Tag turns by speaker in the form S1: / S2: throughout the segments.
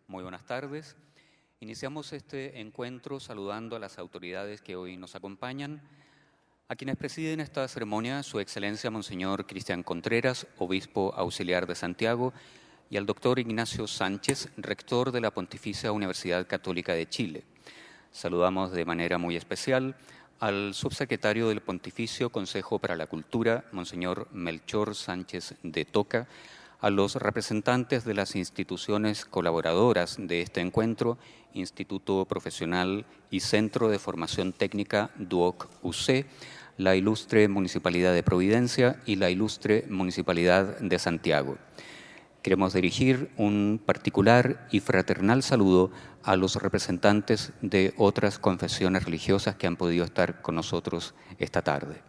S1: Muy buenas tardes. Iniciamos este encuentro saludando a las autoridades que hoy nos acompañan, a quienes presiden esta ceremonia, Su Excelencia Monseñor Cristian Contreras, Obispo Auxiliar de Santiago, y al doctor Ignacio Sánchez, Rector de la Pontificia Universidad Católica de Chile. Saludamos de manera muy especial al subsecretario del Pontificio Consejo para la Cultura, Monseñor Melchor Sánchez de Toca, a los representantes de las instituciones colaboradoras de este encuentro, Instituto Profesional y Centro de Formación Técnica DUOC-UC, la Ilustre Municipalidad de Providencia y la Ilustre Municipalidad de Santiago. Queremos dirigir un particular y fraternal saludo a los representantes de otras confesiones religiosas que han podido estar con nosotros esta tarde.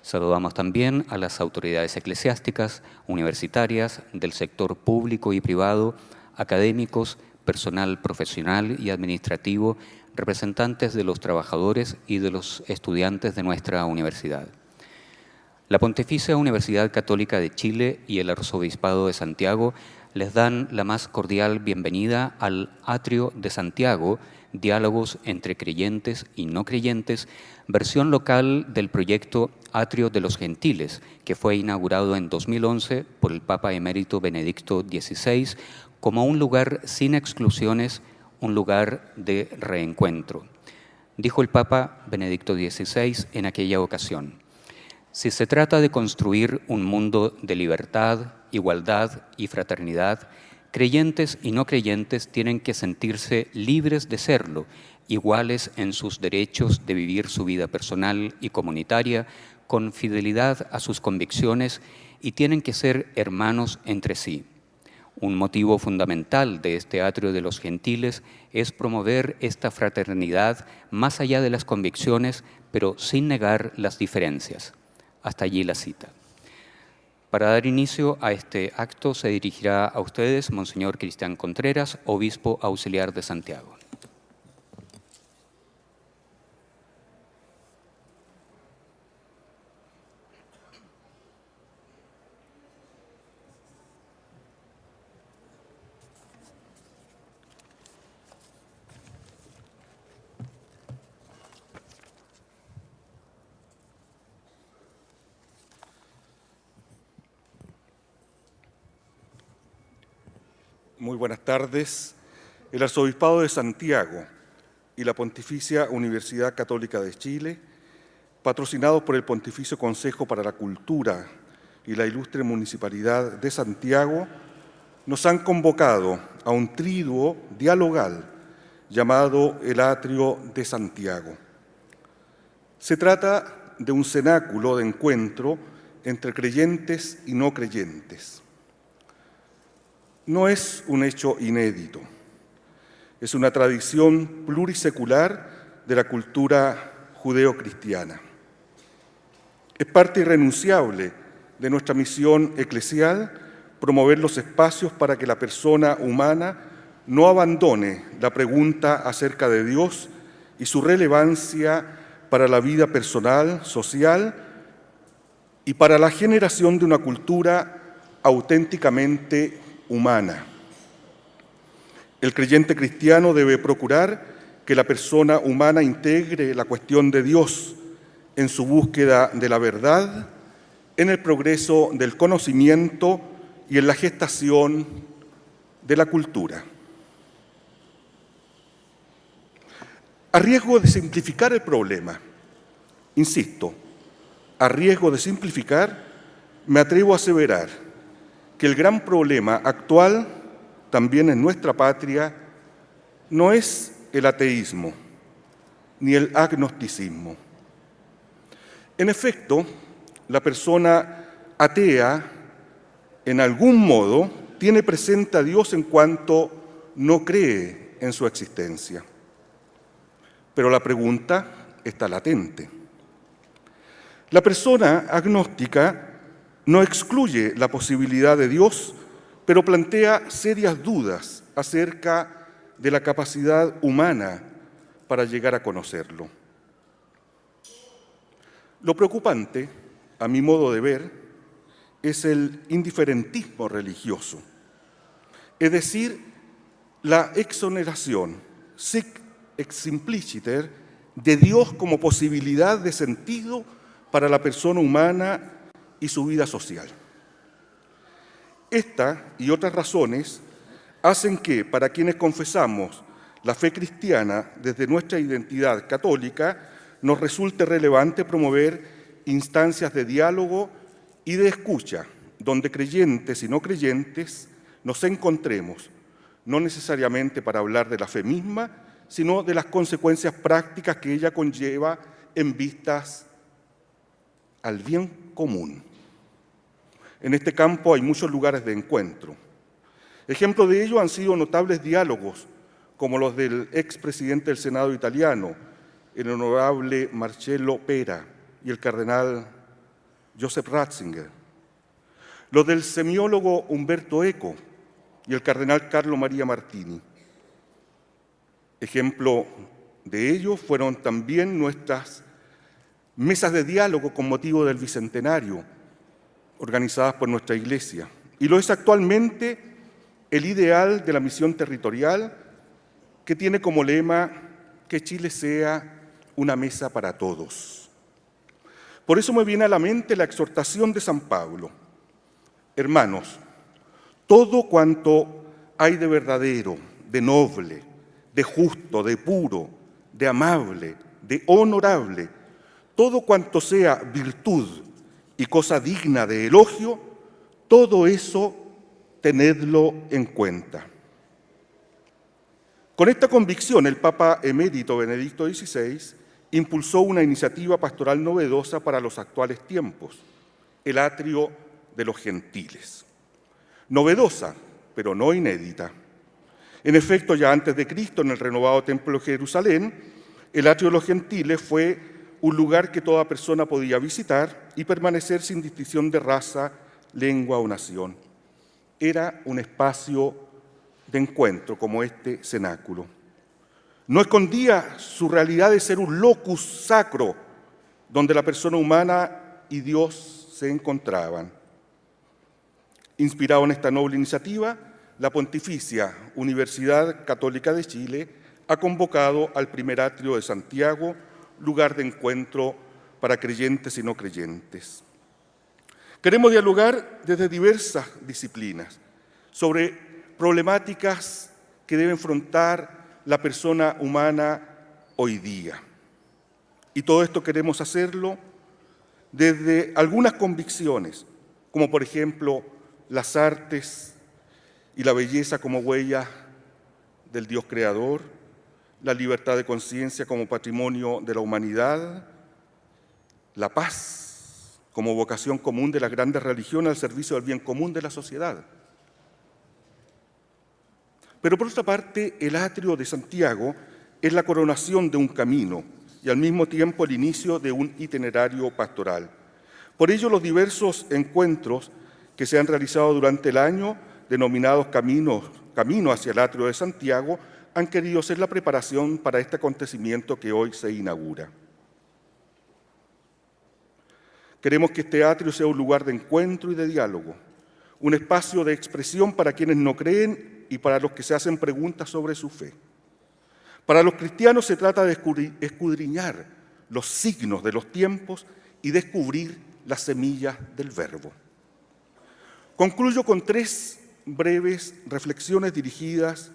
S1: Saludamos también a las autoridades eclesiásticas, universitarias, del sector público y privado, académicos, personal profesional y administrativo, representantes de los trabajadores y de los estudiantes de nuestra universidad. La Pontificia Universidad Católica de Chile y el Arzobispado de Santiago les dan la más cordial bienvenida al Atrio de Santiago, Diálogos entre creyentes y no creyentes, versión local del proyecto Atrio de los Gentiles, que fue inaugurado en 2011 por el Papa Emérito Benedicto XVI como un lugar sin exclusiones, un lugar de reencuentro. Dijo el Papa Benedicto XVI en aquella ocasión: si se trata de construir un mundo de libertad, igualdad y fraternidad, creyentes y no creyentes tienen que sentirse libres de serlo, iguales en sus derechos de vivir su vida personal y comunitaria, con fidelidad a sus convicciones, y tienen que ser hermanos entre sí. Un motivo fundamental de este Atrio de los Gentiles es promover esta fraternidad más allá de las convicciones, pero sin negar las diferencias. Hasta allí la cita. Para dar inicio a este acto se dirigirá a ustedes Monseñor Cristian Contreras, Obispo Auxiliar de Santiago.
S2: Muy buenas tardes. El Arzobispado de Santiago y la Pontificia Universidad Católica de Chile, patrocinados por el Pontificio Consejo para la Cultura y la Ilustre Municipalidad de Santiago, nos han convocado a un triduo dialogal llamado el Atrio de Santiago. Se trata de un cenáculo de encuentro entre creyentes y no creyentes. No es un hecho inédito, es una tradición plurisecular de la cultura judeo-cristiana. Es parte irrenunciable de nuestra misión eclesial promover los espacios para que la persona humana no abandone la pregunta acerca de Dios y su relevancia para la vida personal, social y para la generación de una cultura auténticamente humana. El creyente cristiano debe procurar que la persona humana integre la cuestión de Dios en su búsqueda de la verdad, en el progreso del conocimiento y en la gestación de la cultura. A riesgo de simplificar el problema, insisto, a riesgo de simplificar, me atrevo a aseverar que el gran problema actual, también en nuestra patria, no es el ateísmo ni el agnosticismo. En efecto, la persona atea, en algún modo, tiene presente a Dios en cuanto no cree en su existencia. Pero la pregunta está latente. La persona agnóstica no excluye la posibilidad de Dios, pero plantea serias dudas acerca de la capacidad humana para llegar a conocerlo. Lo preocupante, a mi modo de ver, es el indiferentismo religioso, es decir, la exoneración, sic ex simpliciter, de Dios como posibilidad de sentido para la persona humana y su vida social. Esta y otras razones hacen que, para quienes confesamos la fe cristiana desde nuestra identidad católica, nos resulte relevante promover instancias de diálogo y de escucha, donde creyentes y no creyentes nos encontremos, no necesariamente para hablar de la fe misma, sino de las consecuencias prácticas que ella conlleva en vistas al bien común. En este campo hay muchos lugares de encuentro. Ejemplo de ello han sido notables diálogos, como los del expresidente del Senado italiano, el honorable Marcello Pera y el cardenal Joseph Ratzinger, los del semiólogo Umberto Eco y el cardenal Carlo Maria Martini. Ejemplo de ello fueron también nuestras mesas de diálogo con motivo del Bicentenario, organizadas por nuestra Iglesia. Y lo es actualmente el ideal de la misión territorial, que tiene como lema que Chile sea una mesa para todos. Por eso me viene a la mente la exhortación de San Pablo. Hermanos, todo cuanto hay de verdadero, de noble, de justo, de puro, de amable, de honorable, todo cuanto sea virtud y cosa digna de elogio, todo eso tenedlo en cuenta. Con esta convicción, el Papa emérito Benedicto XVI impulsó una iniciativa pastoral novedosa para los actuales tiempos, el atrio de los gentiles. Novedosa, pero no inédita. En efecto, ya antes de Cristo, en el renovado Templo de Jerusalén, el atrio de los gentiles fue un lugar que toda persona podía visitar y permanecer sin distinción de raza, lengua o nación. Era un espacio de encuentro como este cenáculo. No escondía su realidad de ser un locus sacro, donde la persona humana y Dios se encontraban. Inspirado en esta noble iniciativa, la Pontificia Universidad Católica de Chile ha convocado al primer atrio de Santiago, lugar de encuentro para creyentes y no creyentes. Queremos dialogar desde diversas disciplinas sobre problemáticas que debe enfrentar la persona humana hoy día. Y todo esto queremos hacerlo desde algunas convicciones, como por ejemplo las artes y la belleza como huella del Dios creador, la libertad de conciencia como patrimonio de la humanidad, la paz como vocación común de las grandes religiones al servicio del bien común de la sociedad. Pero por otra parte, el atrio de Santiago es la coronación de un camino y al mismo tiempo el inicio de un itinerario pastoral. Por ello, los diversos encuentros que se han realizado durante el año, denominados Camino hacia el atrio de Santiago, han querido ser la preparación para este acontecimiento que hoy se inaugura. Queremos que este atrio sea un lugar de encuentro y de diálogo, un espacio de expresión para quienes no creen y para los que se hacen preguntas sobre su fe. Para los cristianos se trata de escudriñar los signos de los tiempos y descubrir las semillas del Verbo. Concluyo con 3 breves reflexiones dirigidas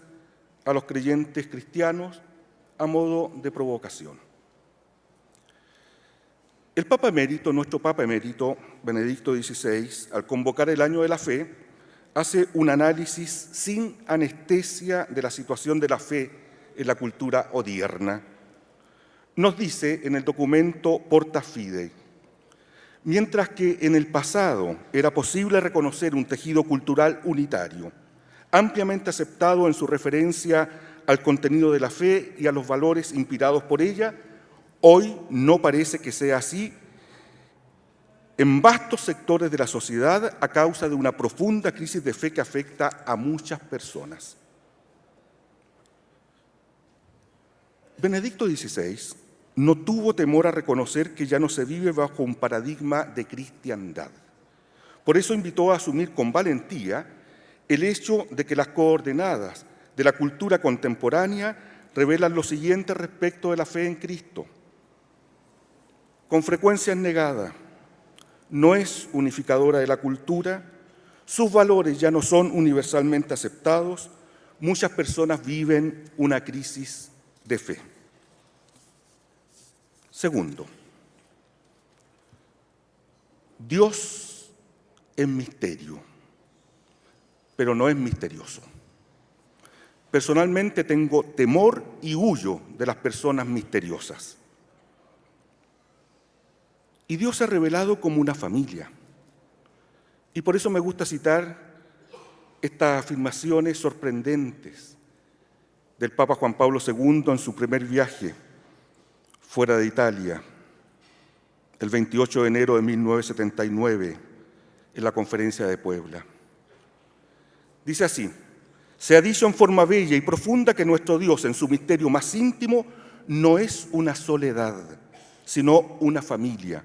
S2: a los creyentes cristianos a modo de provocación. El Papa Emérito, nuestro Papa Emérito, Benedicto XVI, al convocar el Año de la Fe, hace un análisis sin anestesia de la situación de la fe en la cultura odierna. Nos dice en el documento Porta Fidei: mientras que en el pasado era posible reconocer un tejido cultural unitario, ampliamente aceptado en su referencia al contenido de la fe y a los valores inspirados por ella, hoy no parece que sea así en vastos sectores de la sociedad a causa de una profunda crisis de fe que afecta a muchas personas. Benedicto XVI no tuvo temor a reconocer que ya no se vive bajo un paradigma de cristiandad. Por eso invitó a asumir con valentía el hecho de que las coordenadas de la cultura contemporánea revelan lo siguiente respecto de la fe en Cristo. Con frecuencia es negada, no es unificadora de la cultura, sus valores ya no son universalmente aceptados, muchas personas viven una crisis de fe. Segundo, Dios es misterio, pero no es misterioso. Personalmente tengo temor y huyo de las personas misteriosas. Y Dios se ha revelado como una familia. Y por eso me gusta citar estas afirmaciones sorprendentes del Papa Juan Pablo II en su primer viaje fuera de Italia, el 28 de enero de 1979, en la Conferencia de Puebla. Dice así: se ha dicho en forma bella y profunda que nuestro Dios, en su misterio más íntimo, no es una soledad, sino una familia,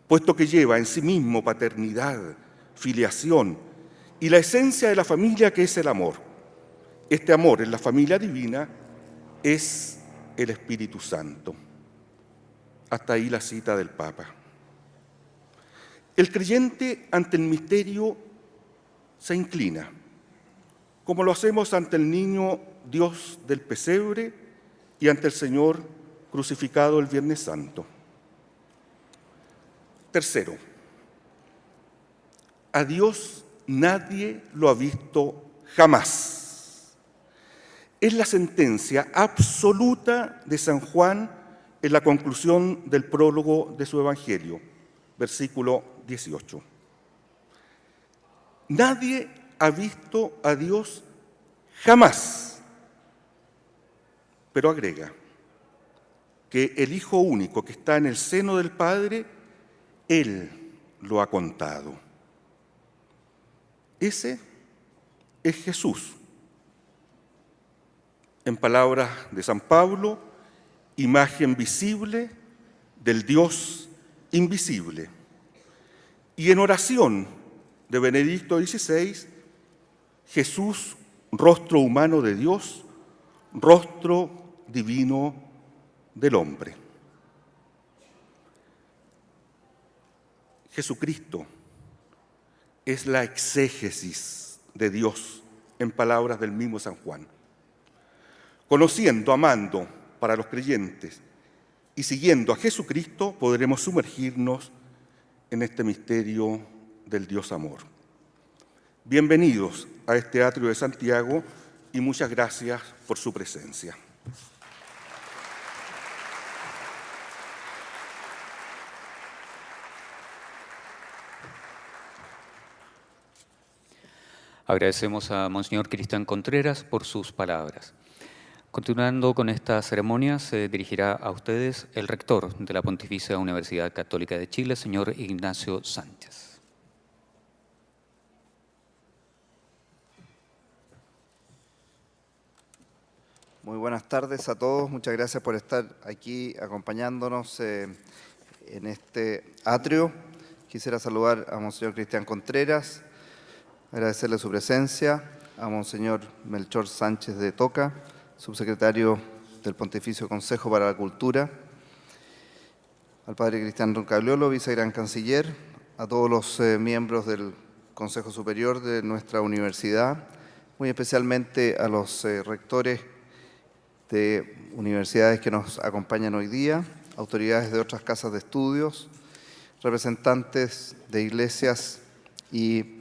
S2: puesto que lleva en sí mismo paternidad, filiación y la esencia de la familia, que es el amor. Este amor en la familia divina es el Espíritu Santo. Hasta ahí la cita del Papa. El creyente ante el misterio se inclina, como lo hacemos ante el niño Dios del pesebre y ante el Señor crucificado el Viernes Santo. Tercero, a Dios nadie lo ha visto jamás. Es la sentencia absoluta de San Juan en la conclusión del prólogo de su Evangelio, versículo 18. Nadie ha visto a Dios jamás, pero agrega que el Hijo único que está en el seno del Padre, Él lo ha contado. Ese es Jesús. En palabras de San Pablo, imagen visible del Dios invisible. Y en oración de Benedicto XVI, Jesús, rostro humano de Dios, rostro divino del hombre. Jesucristo es la exégesis de Dios, en palabras del mismo San Juan. Conociendo, amando para los creyentes y siguiendo a Jesucristo, podremos sumergirnos en este misterio del Dios amor. Bienvenidos a este atrio de Santiago y muchas gracias por su presencia.
S1: Agradecemos a Monseñor Cristian Contreras por sus palabras. Continuando con esta ceremonia, se dirigirá a ustedes el rector de la Pontificia Universidad Católica de Chile, señor Ignacio Sánchez.
S3: Muy buenas tardes a todos. Muchas gracias por estar aquí acompañándonos en este atrio. Quisiera saludar a Monseñor Cristian Contreras, agradecerle su presencia, a Monseñor Melchor Sánchez de Toca, subsecretario del Pontificio Consejo para la Cultura, al Padre Cristian Roncagliolo, vicegran canciller, a todos los miembros del Consejo Superior de nuestra universidad, muy especialmente a los rectores de universidades que nos acompañan hoy día, autoridades de otras casas de estudios, representantes de iglesias y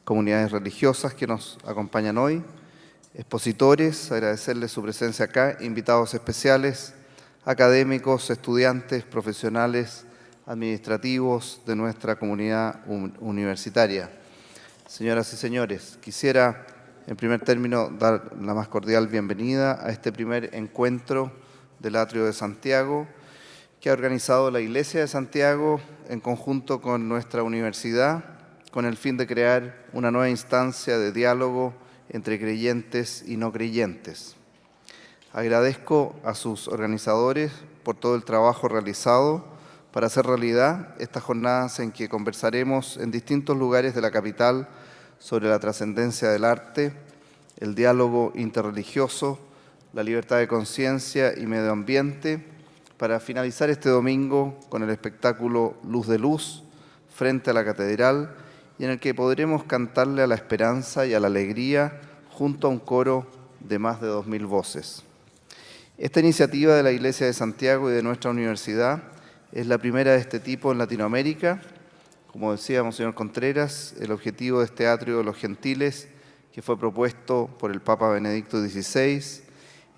S3: comunidades religiosas que nos acompañan hoy, expositores, agradecerles su presencia acá, invitados especiales, académicos, estudiantes, profesionales, administrativos de nuestra comunidad universitaria. Señoras y señores, quisiera en primer término dar la más cordial bienvenida a este primer encuentro del Atrio de Santiago que ha organizado la Iglesia de Santiago en conjunto con nuestra universidad, con el fin de crear una nueva instancia de diálogo entre creyentes y no creyentes. Agradezco a sus organizadores por todo el trabajo realizado para hacer realidad estas jornadas en que conversaremos en distintos lugares de la capital sobre la trascendencia del arte, el diálogo interreligioso, la libertad de conciencia y medio ambiente, para finalizar este domingo con el espectáculo Luz de Luz frente a la catedral, y en el que podremos cantarle a la esperanza y a la alegría junto a un coro de más de 2000 voces. Esta iniciativa de la Iglesia de Santiago y de nuestra universidad es la primera de este tipo en Latinoamérica. Como decía Monseñor Contreras, el objetivo de este Atrio de los Gentiles, que fue propuesto por el Papa Benedicto XVI,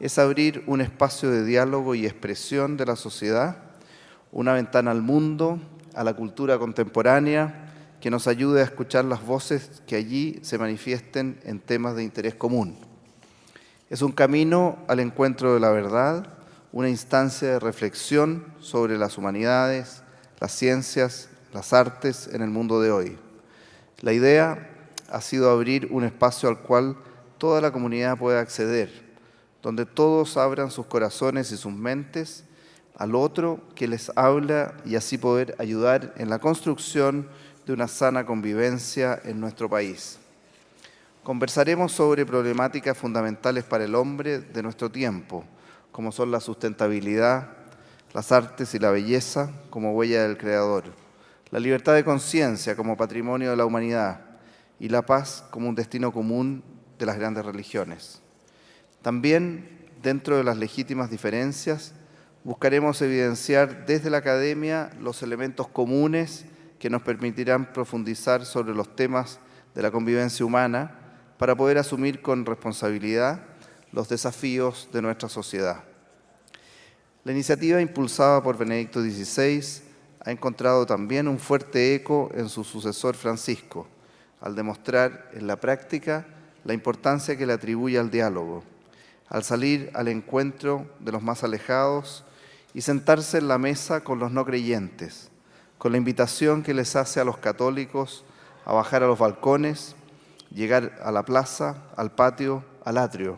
S3: es abrir un espacio de diálogo y expresión de la sociedad, una ventana al mundo, a la cultura contemporánea, que nos ayude a escuchar las voces que allí se manifiesten en temas de interés común. Es un camino al encuentro de la verdad, una instancia de reflexión sobre las humanidades, las ciencias, las artes en el mundo de hoy. La idea ha sido abrir un espacio al cual toda la comunidad pueda acceder, donde todos abran sus corazones y sus mentes al otro que les habla y así poder ayudar en la construcción de una sana convivencia en nuestro país. Conversaremos sobre problemáticas fundamentales para el hombre de nuestro tiempo, como son la sustentabilidad, las artes y la belleza como huella del Creador, la libertad de conciencia como patrimonio de la humanidad y la paz como un destino común de las grandes religiones. También, dentro de las legítimas diferencias, buscaremos evidenciar desde la academia los elementos comunes que nos permitirán profundizar sobre los temas de la convivencia humana para poder asumir con responsabilidad los desafíos de nuestra sociedad. La iniciativa impulsada por Benedicto XVI ha encontrado también un fuerte eco en su sucesor Francisco, al demostrar en la práctica la importancia que le atribuye al diálogo, al salir al encuentro de los más alejados y sentarse en la mesa con los no creyentes, con la invitación que les hace a los católicos a bajar a los balcones, llegar a la plaza, al patio, al atrio,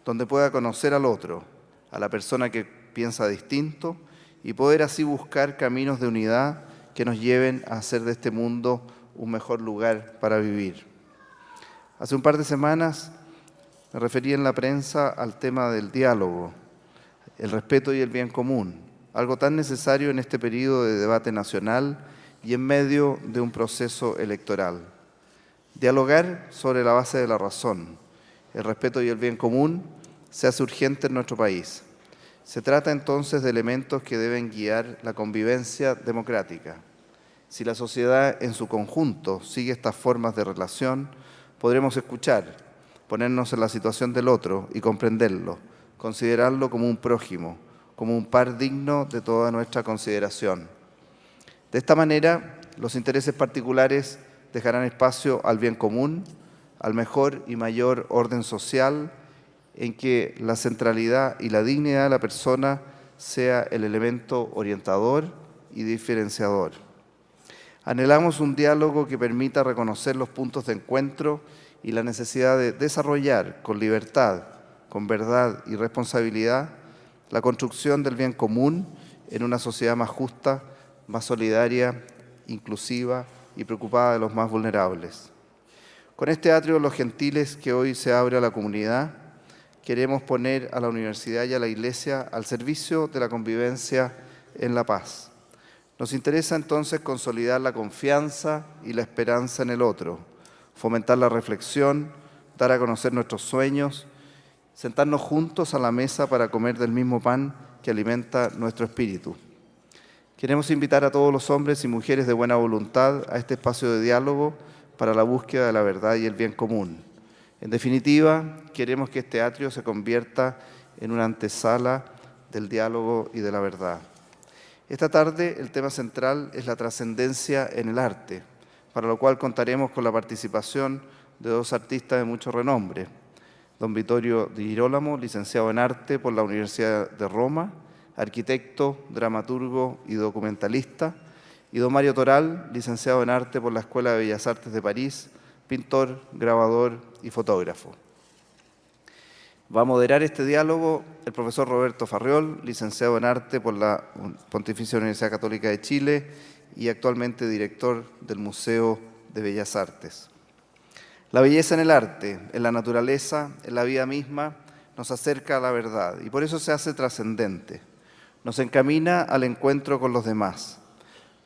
S3: donde pueda conocer al otro, a la persona que piensa distinto y poder así buscar caminos de unidad que nos lleven a hacer de este mundo un mejor lugar para vivir. Hace un par de semanas me referí en la prensa al tema del diálogo, el respeto y el bien común, algo tan necesario en este periodo de debate nacional y en medio de un proceso electoral. Dialogar sobre la base de la razón, el respeto y el bien común se hace urgente en nuestro país. Se trata entonces de elementos que deben guiar la convivencia democrática. Si la sociedad en su conjunto sigue estas formas de relación, podremos escuchar, ponernos en la situación del otro y comprenderlo, considerarlo como un prójimo, como un par digno de toda nuestra consideración. De esta manera, los intereses particulares dejarán espacio al bien común, al mejor y mayor orden social, en que la centralidad y la dignidad de la persona sea el elemento orientador y diferenciador. Anhelamos un diálogo que permita reconocer los puntos de encuentro y la necesidad de desarrollar con libertad, con verdad y responsabilidad la construcción del bien común en una sociedad más justa, más solidaria, inclusiva y preocupada de los más vulnerables. Con este atrio de los gentiles que hoy se abre a la comunidad, queremos poner a la universidad y a la Iglesia al servicio de la convivencia en la paz. Nos interesa entonces consolidar la confianza y la esperanza en el otro, fomentar la reflexión, dar a conocer nuestros sueños, sentarnos juntos a la mesa para comer del mismo pan que alimenta nuestro espíritu. Queremos invitar a todos los hombres y mujeres de buena voluntad a este espacio de diálogo para la búsqueda de la verdad y el bien común. En definitiva, queremos que este atrio se convierta en una antesala del diálogo y de la verdad. Esta tarde el tema central es la trascendencia en el arte, para lo cual contaremos con la participación de dos artistas de mucho renombre. Don Vittorio Di Girolamo, licenciado en Arte por la Universidad de Roma, arquitecto, dramaturgo y documentalista, y don Mario Toral, licenciado en Arte por la Escuela de Bellas Artes de París, pintor, grabador y fotógrafo. Va a moderar este diálogo el profesor Roberto Farriol, licenciado en Arte por la Pontificia Universidad Católica de Chile y actualmente director del Museo de Bellas Artes. La belleza en el arte, en la naturaleza, en la vida misma, nos acerca a la verdad y por eso se hace trascendente. Nos encamina al encuentro con los demás.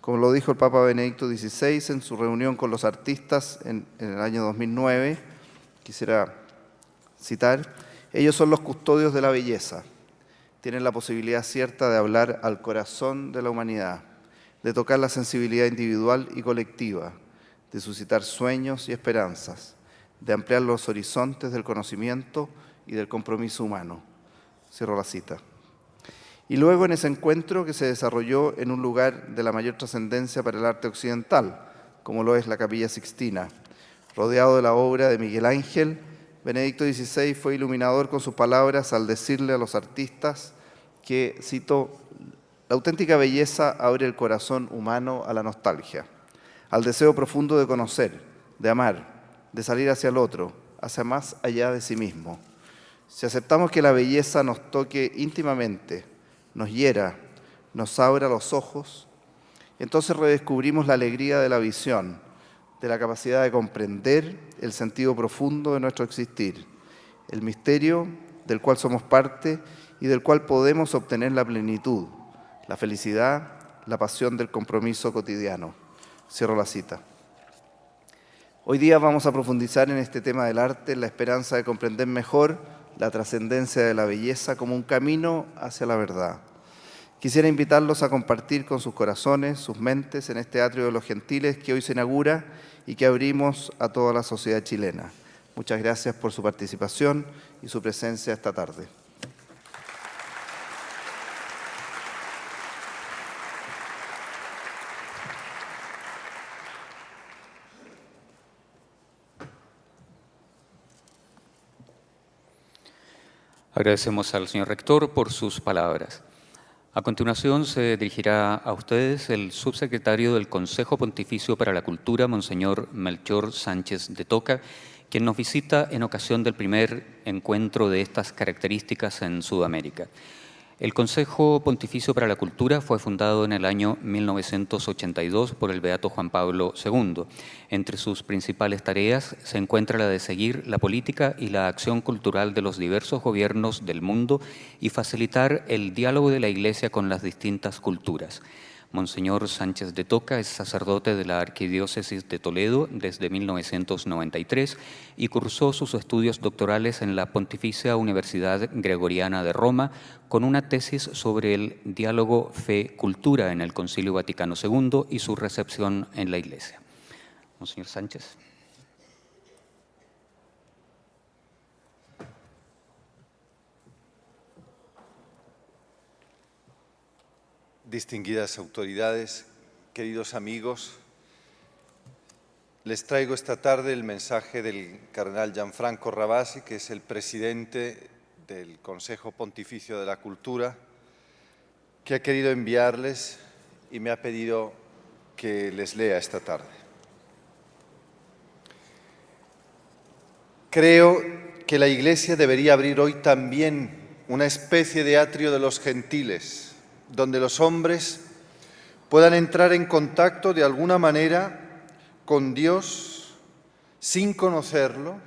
S3: Como lo dijo el Papa Benedicto XVI en su reunión con los artistas en el año 2009, quisiera citar, ellos son los custodios de la belleza. Tienen la posibilidad cierta de hablar al corazón de la humanidad, de tocar la sensibilidad individual y colectiva, de suscitar sueños y esperanzas, de ampliar los horizontes del conocimiento y del compromiso humano. Cierro la cita. Y luego en ese encuentro que se desarrolló en un lugar de la mayor trascendencia para el arte occidental, como lo es la Capilla Sixtina, rodeado de la obra de Miguel Ángel, Benedicto XVI fue iluminador con sus palabras al decirle a los artistas que, cito, la auténtica belleza abre el corazón humano a la nostalgia, al deseo profundo de conocer, de amar, de salir hacia el otro, hacia más allá de sí mismo. Si aceptamos que la belleza nos toque íntimamente, nos hiera, nos abra los ojos, entonces redescubrimos la alegría de la visión, de la capacidad de comprender el sentido profundo de nuestro existir, el misterio del cual somos parte y del cual podemos obtener la plenitud, la felicidad, la pasión del compromiso cotidiano. Cierro la cita. Hoy día vamos a profundizar en este tema del arte, en la esperanza de comprender mejor la trascendencia de la belleza como un camino hacia la verdad. Quisiera invitarlos a compartir con sus corazones, sus mentes, en este atrio de los gentiles que hoy se inaugura y que abrimos a toda la sociedad chilena. Muchas gracias por su participación y su presencia esta tarde.
S1: Agradecemos al señor rector por sus palabras. A continuación se dirigirá a ustedes el subsecretario del Consejo Pontificio para la Cultura, Monseñor Melchor Sánchez de Toca, quien nos visita en ocasión del primer encuentro de estas características en Sudamérica. El Consejo Pontificio para la Cultura fue fundado en el año 1982 por el Beato Juan Pablo II. Entre sus principales tareas se encuentra la de seguir la política y la acción cultural de los diversos gobiernos del mundo y facilitar el diálogo de la Iglesia con las distintas culturas. Monseñor Sánchez de Toca es sacerdote de la Arquidiócesis de Toledo desde 1993 y cursó sus estudios doctorales en la Pontificia Universidad Gregoriana de Roma con una tesis sobre el diálogo fe-cultura en el Concilio Vaticano II y su recepción en la Iglesia. Monseñor Sánchez.
S4: Distinguidas autoridades, queridos amigos, les traigo esta tarde el mensaje del cardenal Gianfranco Ravasi, que es el presidente del Consejo Pontificio de la Cultura, que ha querido enviarles y me ha pedido que les lea esta tarde. Creo que la Iglesia debería abrir hoy también una especie de atrio de los gentiles, donde los hombres puedan entrar en contacto de alguna manera con Dios sin conocerlo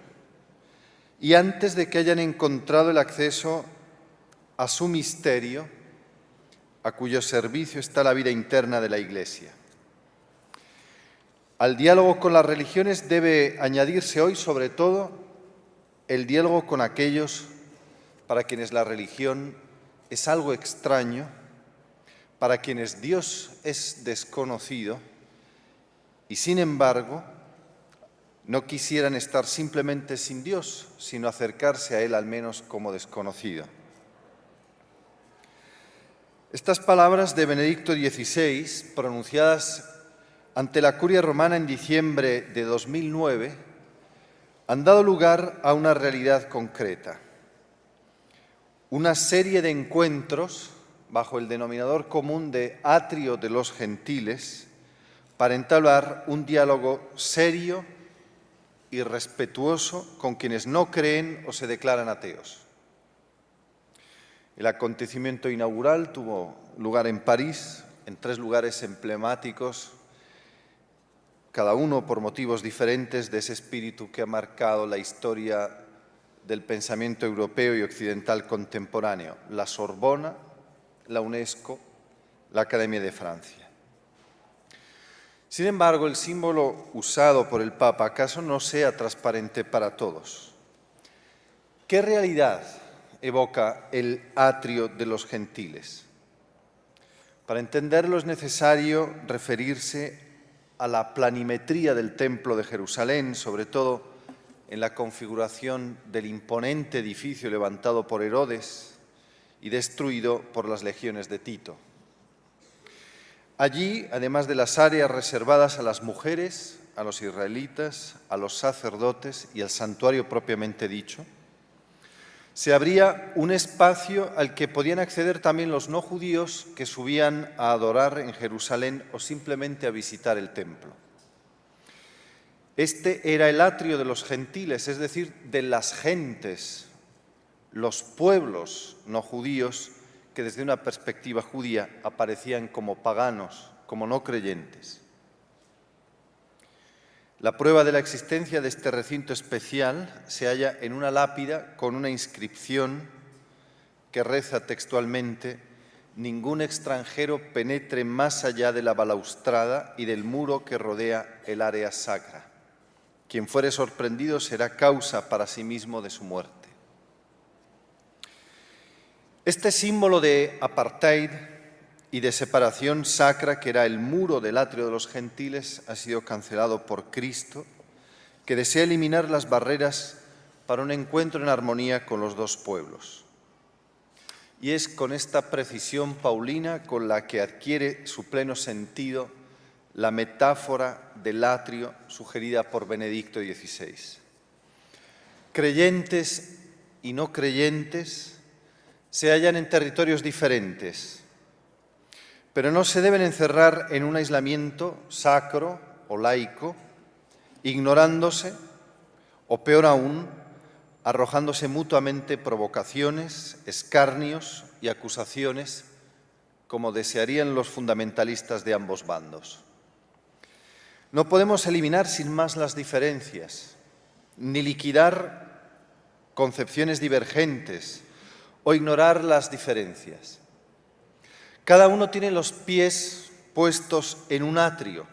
S4: y antes de que hayan encontrado el acceso a su misterio, a cuyo servicio está la vida interna de la Iglesia. Al diálogo con las religiones debe añadirse hoy, sobre todo, el diálogo con aquellos para quienes la religión es algo extraño, para quienes Dios es desconocido y, sin embargo, no quisieran estar simplemente sin Dios, sino acercarse a Él al menos como desconocido. Estas palabras de Benedicto XVI, pronunciadas ante la Curia Romana en diciembre de 2009, han dado lugar a una realidad concreta. Una serie de encuentros bajo el denominador común de atrio de los gentiles, para entablar un diálogo serio y respetuoso con quienes no creen o se declaran ateos. El acontecimiento inaugural tuvo lugar en París, en 3 lugares emblemáticos cada uno por motivos diferentes, de ese espíritu que ha marcado la historia del pensamiento europeo y occidental contemporáneo: la Sorbona, la UNESCO, la Academia de Francia. Sin embargo, el símbolo usado por el Papa acaso no sea transparente para todos. ¿Qué realidad evoca el atrio de los gentiles? Para entenderlo es necesario referirse a la planimetría del Templo de Jerusalén, sobre todo en la configuración del imponente edificio levantado por Herodes y destruido por las legiones de Tito. Allí, además de las áreas reservadas a las mujeres, a los israelitas, a los sacerdotes y al santuario propiamente dicho, se abría un espacio al que podían acceder también los no judíos que subían a adorar en Jerusalén o simplemente a visitar el templo. Este era el atrio de los gentiles, es decir, de las gentes, los pueblos no judíos que desde una perspectiva judía aparecían como paganos, como no creyentes. La prueba de la existencia de este recinto especial se halla en una lápida con una inscripción que reza textualmente: «Ningún extranjero penetre más allá de la balaustrada y del muro que rodea el área sacra. Quien fuere sorprendido será causa para sí mismo de su muerte». Este símbolo de apartheid y de separación sacra, que era el muro del atrio de los gentiles, ha sido cancelado por Cristo, que desea eliminar las barreras para un encuentro en armonía con los dos pueblos. Y es con esta precisión paulina con la que adquiere su pleno sentido la metáfora del atrio sugerida por Benedicto XVI. Creyentes y no creyentes se hallan en territorios diferentes, pero no se deben encerrar en un aislamiento sacro o laico, ignorándose o, peor aún, arrojándose mutuamente provocaciones, escarnios y acusaciones, como desearían los fundamentalistas de ambos bandos. No podemos eliminar sin más las diferencias, ni liquidar concepciones divergentes o ignorar las diferencias. Cada uno tiene los pies puestos en un atrio,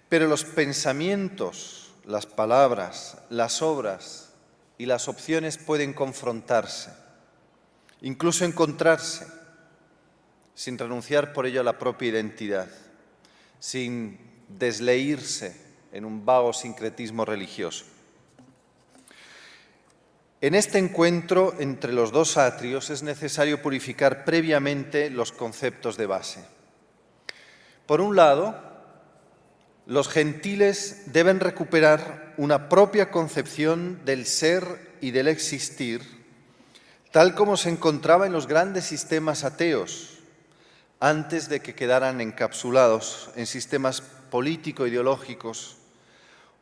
S4: pero los pensamientos, las palabras, las obras y las opciones pueden confrontarse, incluso encontrarse, sin renunciar por ello a la propia identidad, sin desleírse en un vago sincretismo religioso. En este encuentro entre los dos atrios es necesario purificar previamente los conceptos de base. Por un lado, los gentiles deben recuperar una propia concepción del ser y del existir, tal como se encontraba en los grandes sistemas ateos, antes de que quedaran encapsulados en sistemas político-ideológicos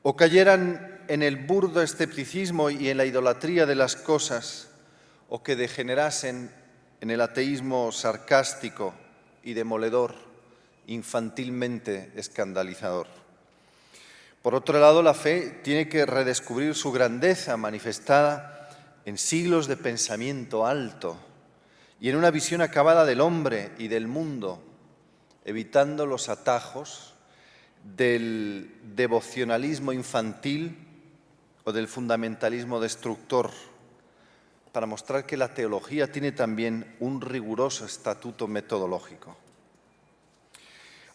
S4: o cayeran en el burdo escepticismo y en la idolatría de las cosas, o que degenerasen en el ateísmo sarcástico y demoledor, infantilmente escandalizador. Por otro lado, la fe tiene que redescubrir su grandeza manifestada en siglos de pensamiento alto y en una visión acabada del hombre y del mundo, evitando los atajos del devocionalismo infantil o del fundamentalismo destructor, para mostrar que la teología tiene también un riguroso estatuto metodológico.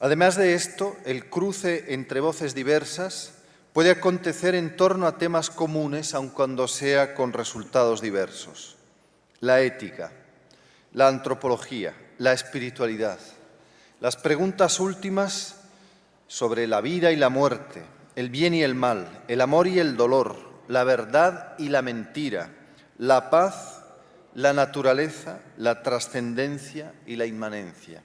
S4: Además de esto, el cruce entre voces diversas puede acontecer en torno a temas comunes, aun cuando sea con resultados diversos: la ética, la antropología, la espiritualidad, las preguntas últimas sobre la vida y la muerte, el bien y el mal, el amor y el dolor, la verdad y la mentira, la paz, la naturaleza, la trascendencia y la inmanencia.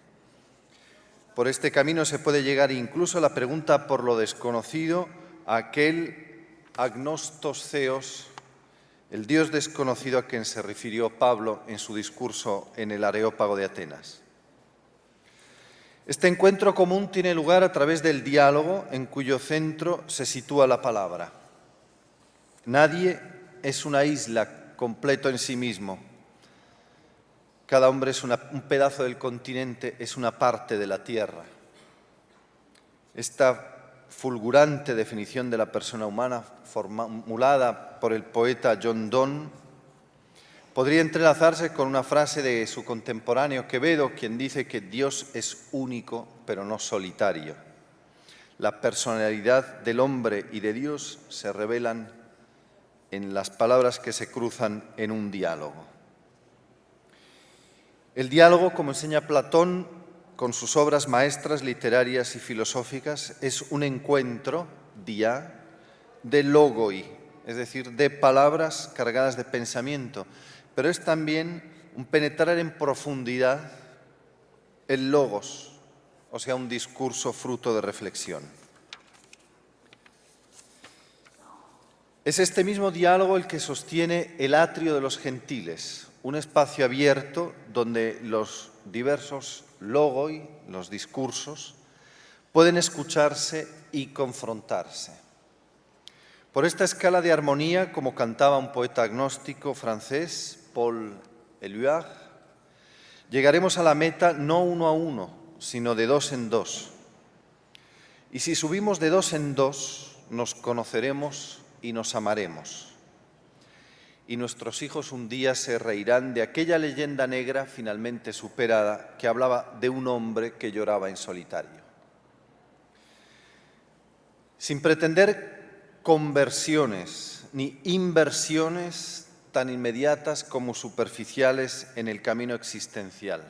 S4: Por este camino se puede llegar incluso a la pregunta por lo desconocido, a aquel agnostos theos, el Dios desconocido a quien se refirió Pablo en su discurso en el Areópago de Atenas. Este encuentro común tiene lugar a través del diálogo en cuyo centro se sitúa la palabra. Nadie es una isla completo en sí mismo. Cada hombre es un pedazo del continente, es una parte de la tierra. Esta fulgurante definición de la persona humana, formulada por el poeta John Donne, podría entrelazarse con una frase de su contemporáneo Quevedo, quien dice que Dios es único, pero no solitario. La personalidad del hombre y de Dios se revelan en las palabras que se cruzan en un diálogo. El diálogo, como enseña Platón con sus obras maestras literarias y filosóficas, es un encuentro, dia, de logoi, es decir, de palabras cargadas de pensamiento, pero es también un penetrar en profundidad el logos, o sea, un discurso fruto de reflexión. Es este mismo diálogo el que sostiene el atrio de los gentiles, un espacio abierto donde los diversos logoi, los discursos, pueden escucharse y confrontarse. Por esta escala de armonía, como cantaba un poeta agnóstico francés, Paul Éluard, llegaremos a la meta no uno a uno, sino de dos en dos. Y si subimos de dos en dos, nos conoceremos y nos amaremos. Y nuestros hijos un día se reirán de aquella leyenda negra finalmente superada que hablaba de un hombre que lloraba en solitario. Sin pretender conversiones ni inversiones tan inmediatas como superficiales en el camino existencial,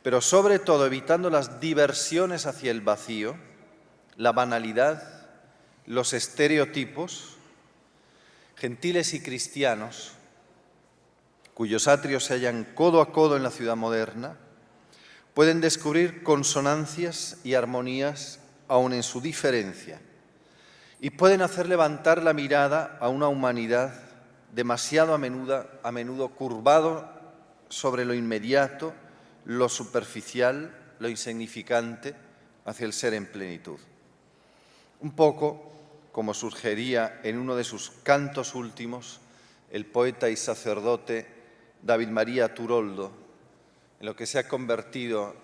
S4: pero sobre todo evitando las diversiones hacia el vacío, la banalidad, los estereotipos, gentiles y cristianos, cuyos atrios se hallan codo a codo en la ciudad moderna, pueden descubrir consonancias y armonías aun en su diferencia, y pueden hacer levantar la mirada a una humanidad demasiado a menudo curvado sobre lo inmediato, lo superficial, lo insignificante, hacia el ser en plenitud. Un poco como sugería en uno de sus cantos últimos el poeta y sacerdote David María Turoldo, en lo que se ha convertido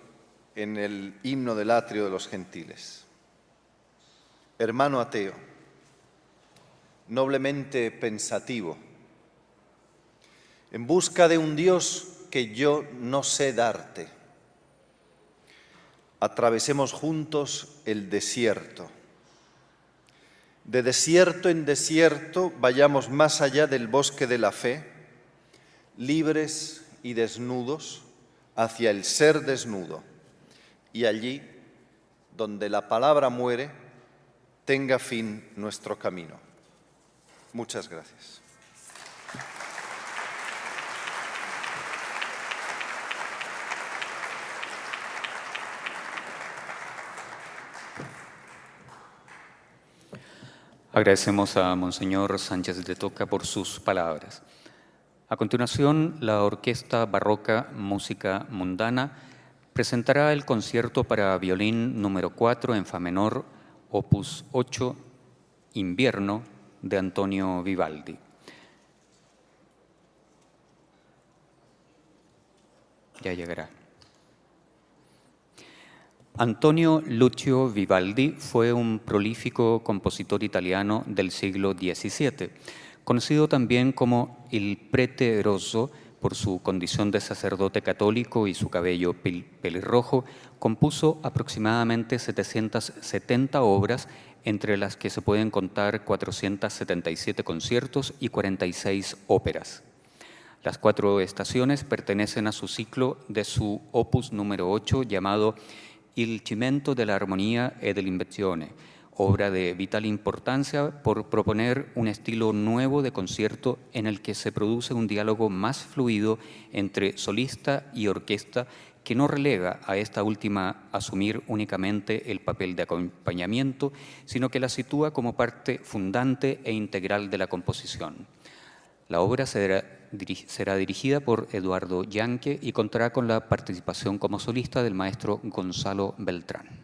S4: en el himno del atrio de los gentiles. Hermano ateo, noblemente pensativo, en busca de un Dios que yo no sé darte, atravesemos juntos el desierto. De desierto en desierto vayamos más allá del bosque de la fe, libres y desnudos hacia el ser desnudo, y allí, donde la palabra muere, tenga fin nuestro camino. Muchas gracias.
S1: Agradecemos a Monseñor Sánchez de Toca por sus palabras. A continuación, la Orquesta Barroca Música Mundana presentará el concierto para violín número 4 en fa menor, opus 8, Invierno, de Antonio Vivaldi. Ya llegará. Antonio Lucio Vivaldi fue un prolífico compositor italiano del siglo XVII, conocido también como il prete rosso por su condición de sacerdote católico y su cabello pelirrojo. Compuso aproximadamente 770 obras, entre las que se pueden contar 477 conciertos y 46 óperas. Las 4 estaciones pertenecen a su ciclo de su opus número 8 llamado Il cimento dell'armonia e dell'invenzione, obra de vital importancia por proponer un estilo nuevo de concierto en el que se produce un diálogo más fluido entre solista y orquesta, que no relega a esta última a asumir únicamente el papel de acompañamiento, sino que la sitúa como parte fundante e integral de la composición. La obra se será dirigida por Eduardo Yanque y contará con la participación como solista del maestro Gonzalo Beltrán.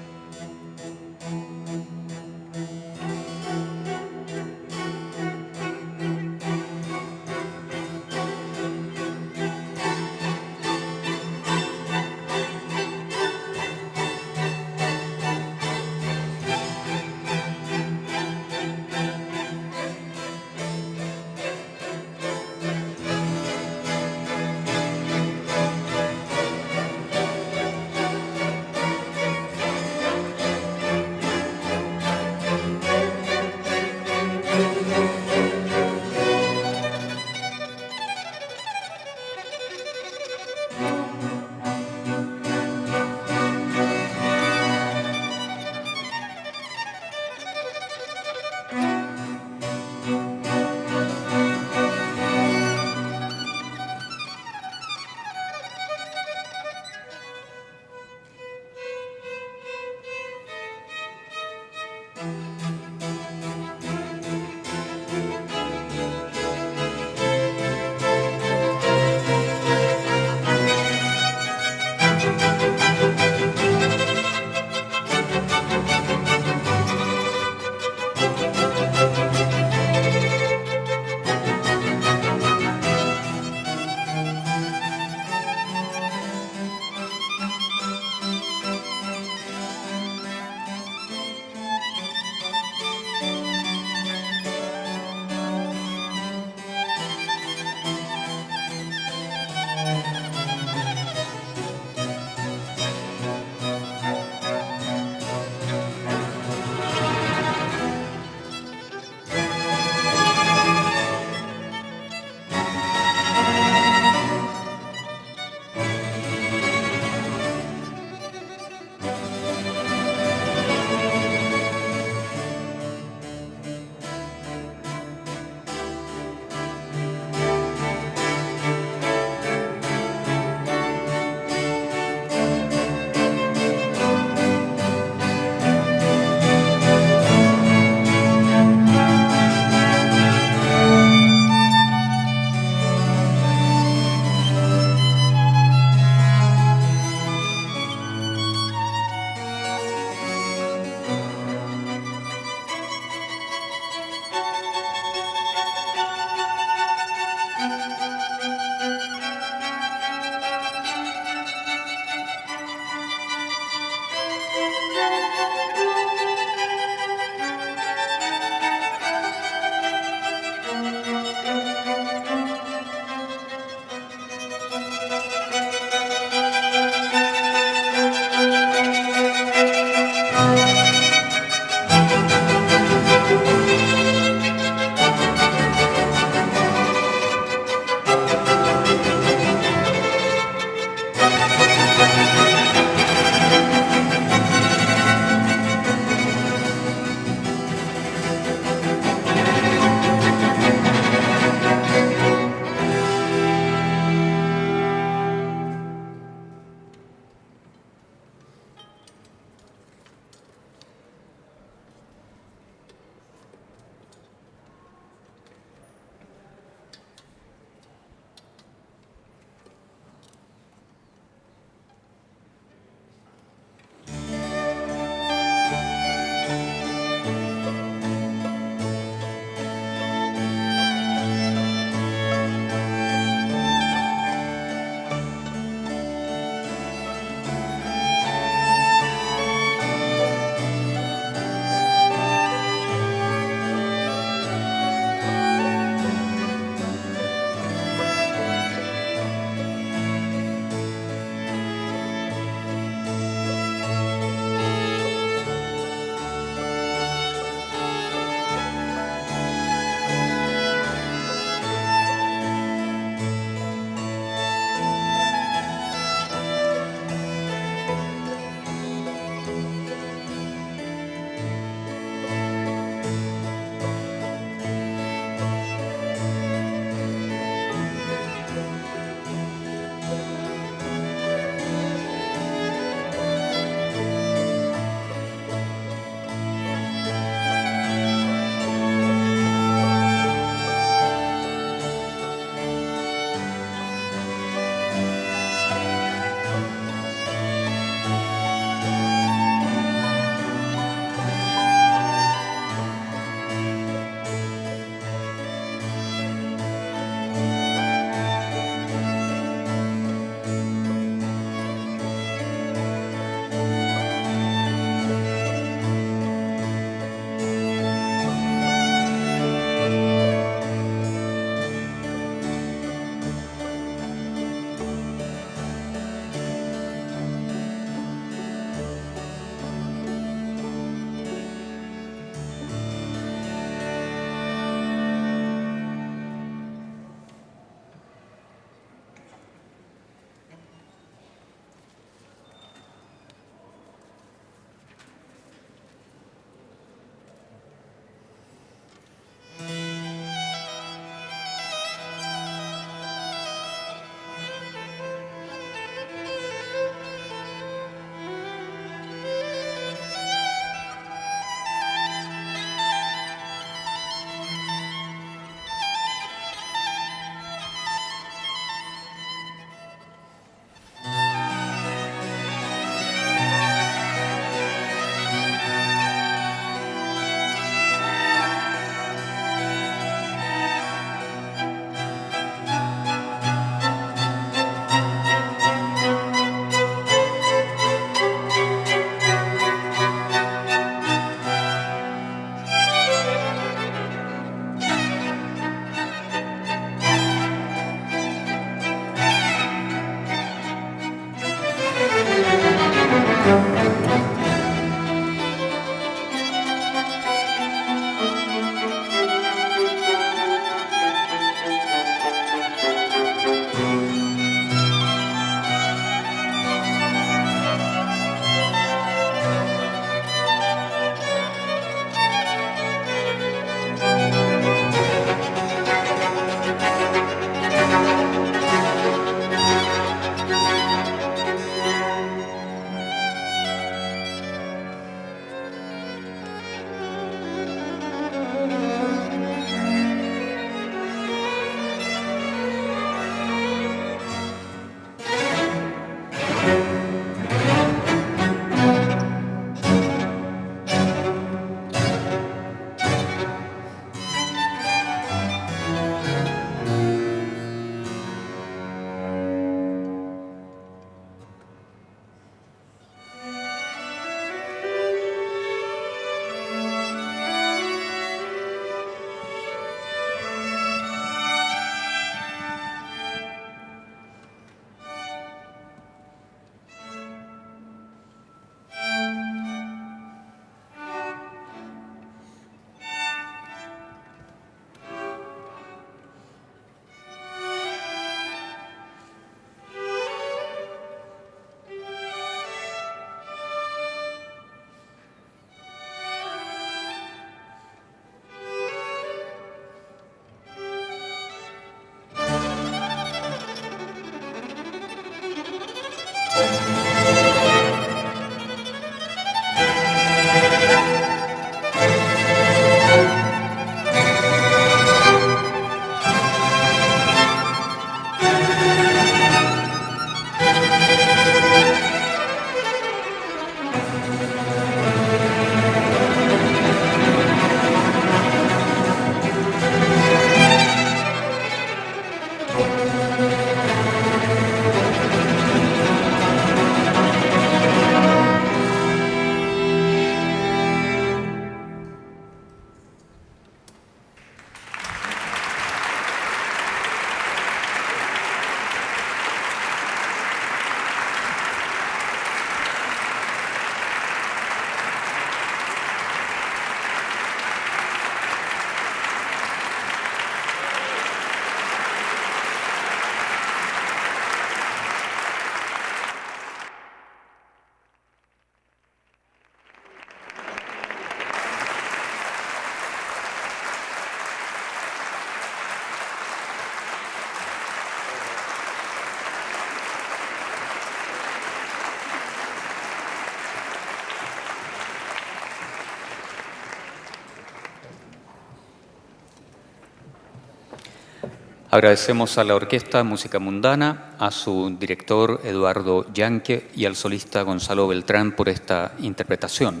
S1: Agradecemos a la Orquesta Música Mundana, a su director Eduardo Yanque y al solista Gonzalo Beltrán por esta interpretación.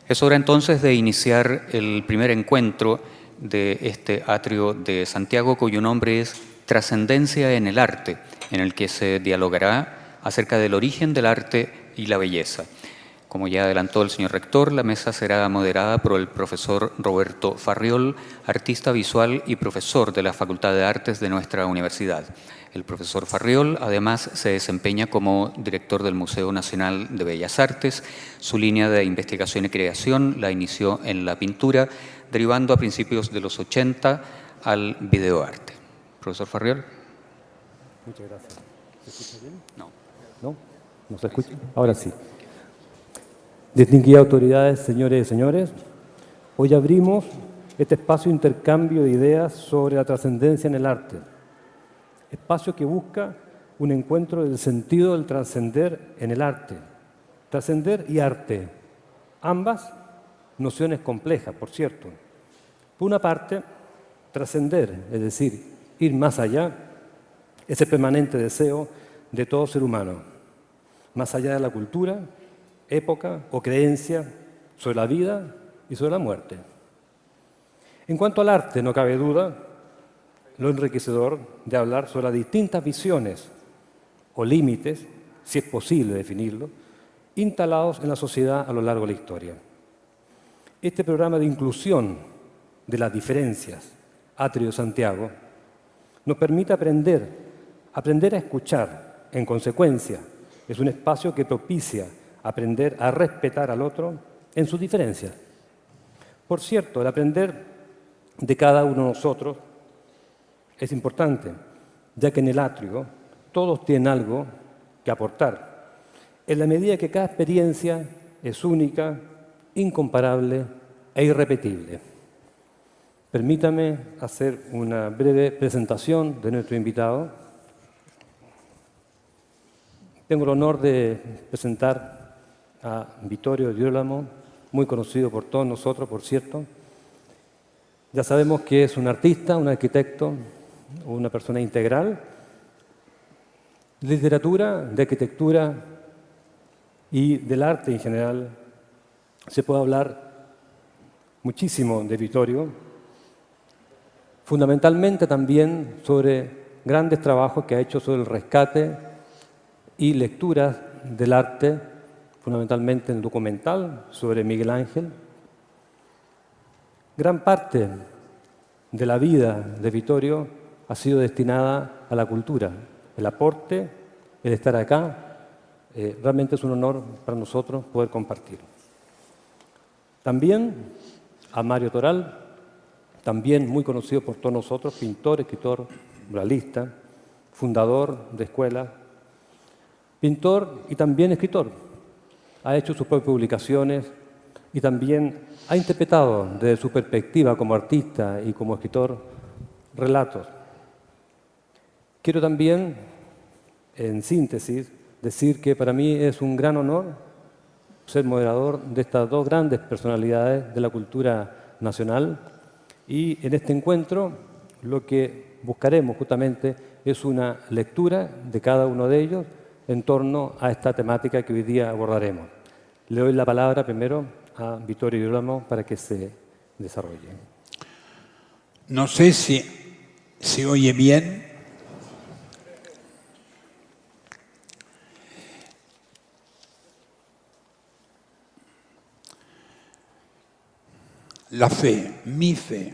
S1: Es hora entonces de iniciar el primer encuentro de este atrio de Santiago, cuyo nombre es Trascendencia en el arte, en el que se dialogará acerca del origen del arte y la belleza. Como ya adelantó el señor rector, la mesa será moderada por el profesor Roberto Farriol, artista visual y profesor de la Facultad de Artes de nuestra universidad. El profesor Farriol, además, se desempeña como director del Museo Nacional de Bellas Artes. Su línea de investigación y creación la inició en la pintura, derivando a principios de los 80 al videoarte. Profesor Farriol.
S5: Muchas gracias. ¿Se escucha bien?
S1: No.
S5: ¿No? ¿No se escucha? Ahora sí. Distinguidas autoridades, señores y señores, hoy abrimos este espacio de intercambio de ideas sobre la trascendencia en el arte. Espacio que busca un encuentro del sentido del trascender en el arte. Trascender y arte, ambas nociones complejas, por cierto. Por una parte, trascender, es decir, ir más allá, es el permanente deseo de todo ser humano, más allá de la cultura, época o creencia sobre la vida y sobre la muerte. En cuanto al arte, no cabe duda lo enriquecedor de hablar sobre las distintas visiones o límites, si es posible definirlo, instalados en la sociedad a lo largo de la historia. Este programa de inclusión de las diferencias, Atrio Santiago, nos permite aprender a escuchar. En consecuencia, es un espacio que propicia aprender a respetar al otro en sus diferencias. Por cierto, el aprender de cada uno de nosotros es importante, ya que en el atrio todos tienen algo que aportar, en la medida que cada experiencia es única, incomparable e irrepetible. Permítame hacer una breve presentación de nuestro invitado. Tengo el honor de presentar a Vittorio Girolamo, muy conocido por todos nosotros, por cierto. Ya sabemos que es un artista, un arquitecto, una persona integral. De literatura, de arquitectura y del arte en general se puede hablar muchísimo de Vittorio, fundamentalmente también sobre grandes trabajos que ha hecho sobre el rescate y lecturas del arte, fundamentalmente en documental sobre Miguel Ángel. Gran parte de la vida de Vittorio ha sido destinada a la cultura. El aporte, el estar acá, realmente es un honor para nosotros poder compartirlo. También a Mario Toral, también muy conocido por todos nosotros, pintor, escritor, muralista, fundador de escuelas, pintor y también escritor. Ha hecho sus propias publicaciones y también ha interpretado desde su perspectiva como artista y como escritor relatos. Quiero también, en síntesis, decir que para mí es un gran honor ser moderador de estas dos grandes personalidades de la cultura nacional y en este encuentro lo que buscaremos justamente es una lectura de cada uno de ellos en torno a esta temática que hoy día abordaremos. Le doy la palabra primero a Vittorio Girolamo para que se desarrolle.
S6: No sé si se oye bien. La fe, mi fe,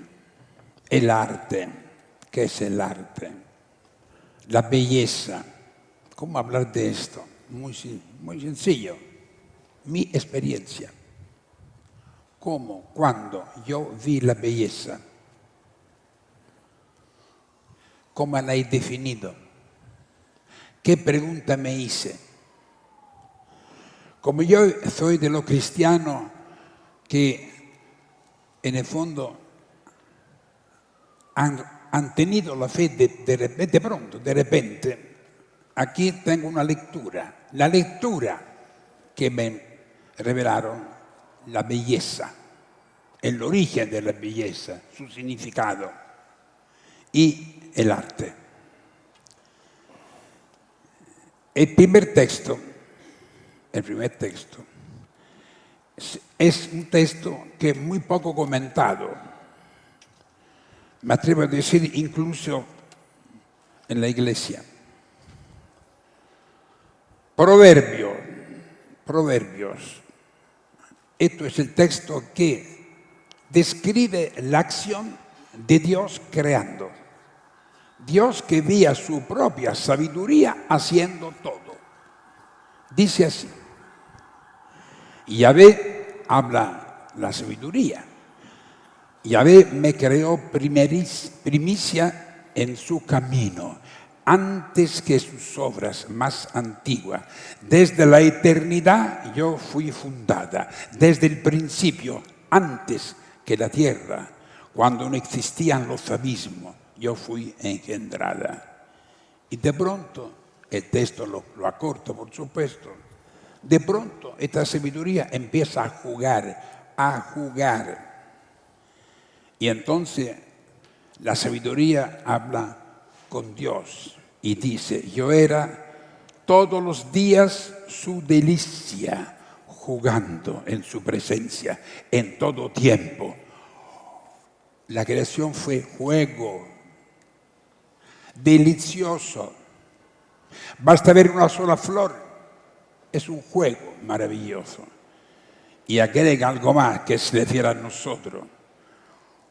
S6: el arte. ¿Qué es el arte? La belleza. ¿Cómo hablar de esto? Muy sencillo. Mi experiencia. ¿Cómo? Cuando yo vi la belleza. ¿Cómo la he definido? ¿Qué pregunta me hice? Como yo soy de los cristianos que en el fondo han tenido la fe de repente, aquí tengo una lectura. La lectura que me revelaron la belleza, el origen de la belleza, su significado. y el arte. El primer texto es un texto que es muy poco comentado. Me atrevo a decir incluso en la iglesia. Proverbios. Esto es el texto que describe la acción de Dios creando. Dios que veía su propia sabiduría haciendo todo. Dice así. Yahvé habla la sabiduría. Yahvé me creó primicia en su camino, antes que sus obras más antiguas. Desde la eternidad yo fui fundada, desde el principio, antes que la tierra, cuando no existían los abismos, yo fui engendrada. Y de pronto, el texto lo acorta, por supuesto, de pronto esta sabiduría empieza a jugar. Y entonces la sabiduría habla con Dios y dice, yo era todos los días su delicia, jugando en su presencia, en todo tiempo. La creación fue juego, delicioso. Basta ver una sola flor, es un juego maravilloso. Y agrega algo más que se refiere a nosotros.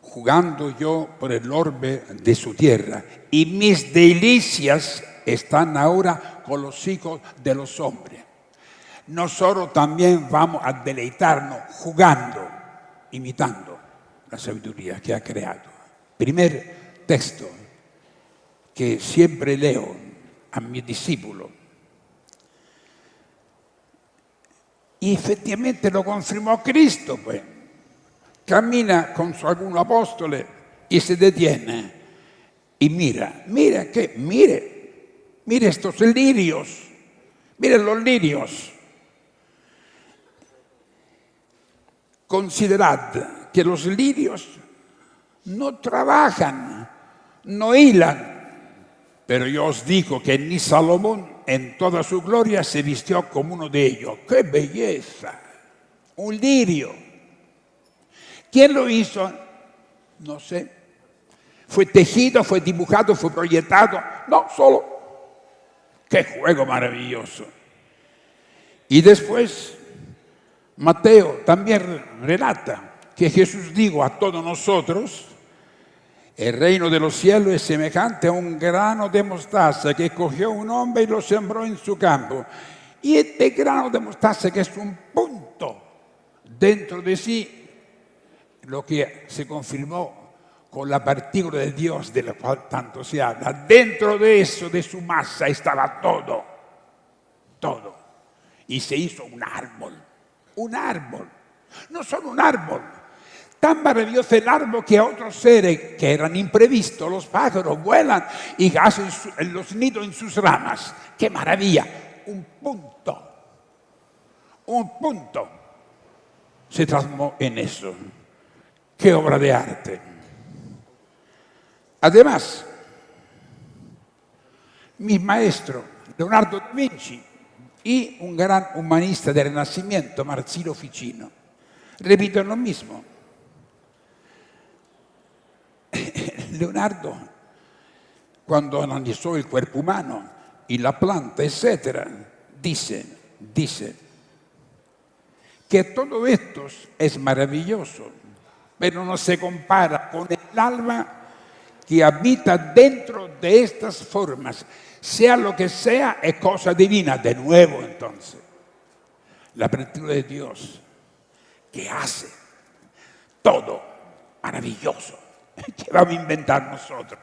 S6: Jugando yo por el orbe de su tierra, y mis delicias están ahora con los hijos de los hombres. Nosotros también vamos a deleitarnos jugando, imitando la sabiduría que ha creado. Primer texto que siempre leo a mis discípulos. Y efectivamente lo confirmó Cristo, pues. Camina con algunos apóstoles y se detiene y mire estos lirios, miren los lirios. Considerad que los lirios no trabajan, no hilan, pero yo os digo que ni Salomón en toda su gloria se vistió como uno de ellos. ¡Qué belleza! Un lirio. ¿Quién lo hizo? No sé. ¿Fue tejido, fue dibujado, fue proyectado? No, solo. ¡Qué juego maravilloso! Y después, Mateo también relata que Jesús dijo a todos nosotros, el reino de los cielos es semejante a un grano de mostaza que cogió un hombre y lo sembró en su campo. Y este grano de mostaza, que es un punto dentro de sí, lo que se confirmó con la partícula de Dios de la cual tanto se habla. Dentro de eso, de su masa, estaba todo. Y se hizo un árbol. No solo un árbol. Tan maravilloso el árbol que otros seres que eran imprevistos, los pájaros vuelan y hacen los nidos en sus ramas. ¡Qué maravilla! Un punto se transformó en eso. ¡Qué obra de arte! Además, mi maestro, Leonardo da Vinci, y un gran humanista del Renacimiento, Marsilio Ficino, repiten lo mismo. Leonardo, cuando analizó el cuerpo humano y la planta, etc., dice que todo esto es maravilloso, pero no se compara con el alma que habita dentro de estas formas. Sea lo que sea, es cosa divina. De nuevo, entonces, la apertura de Dios que hace todo maravilloso. ¿Qué vamos a inventar nosotros?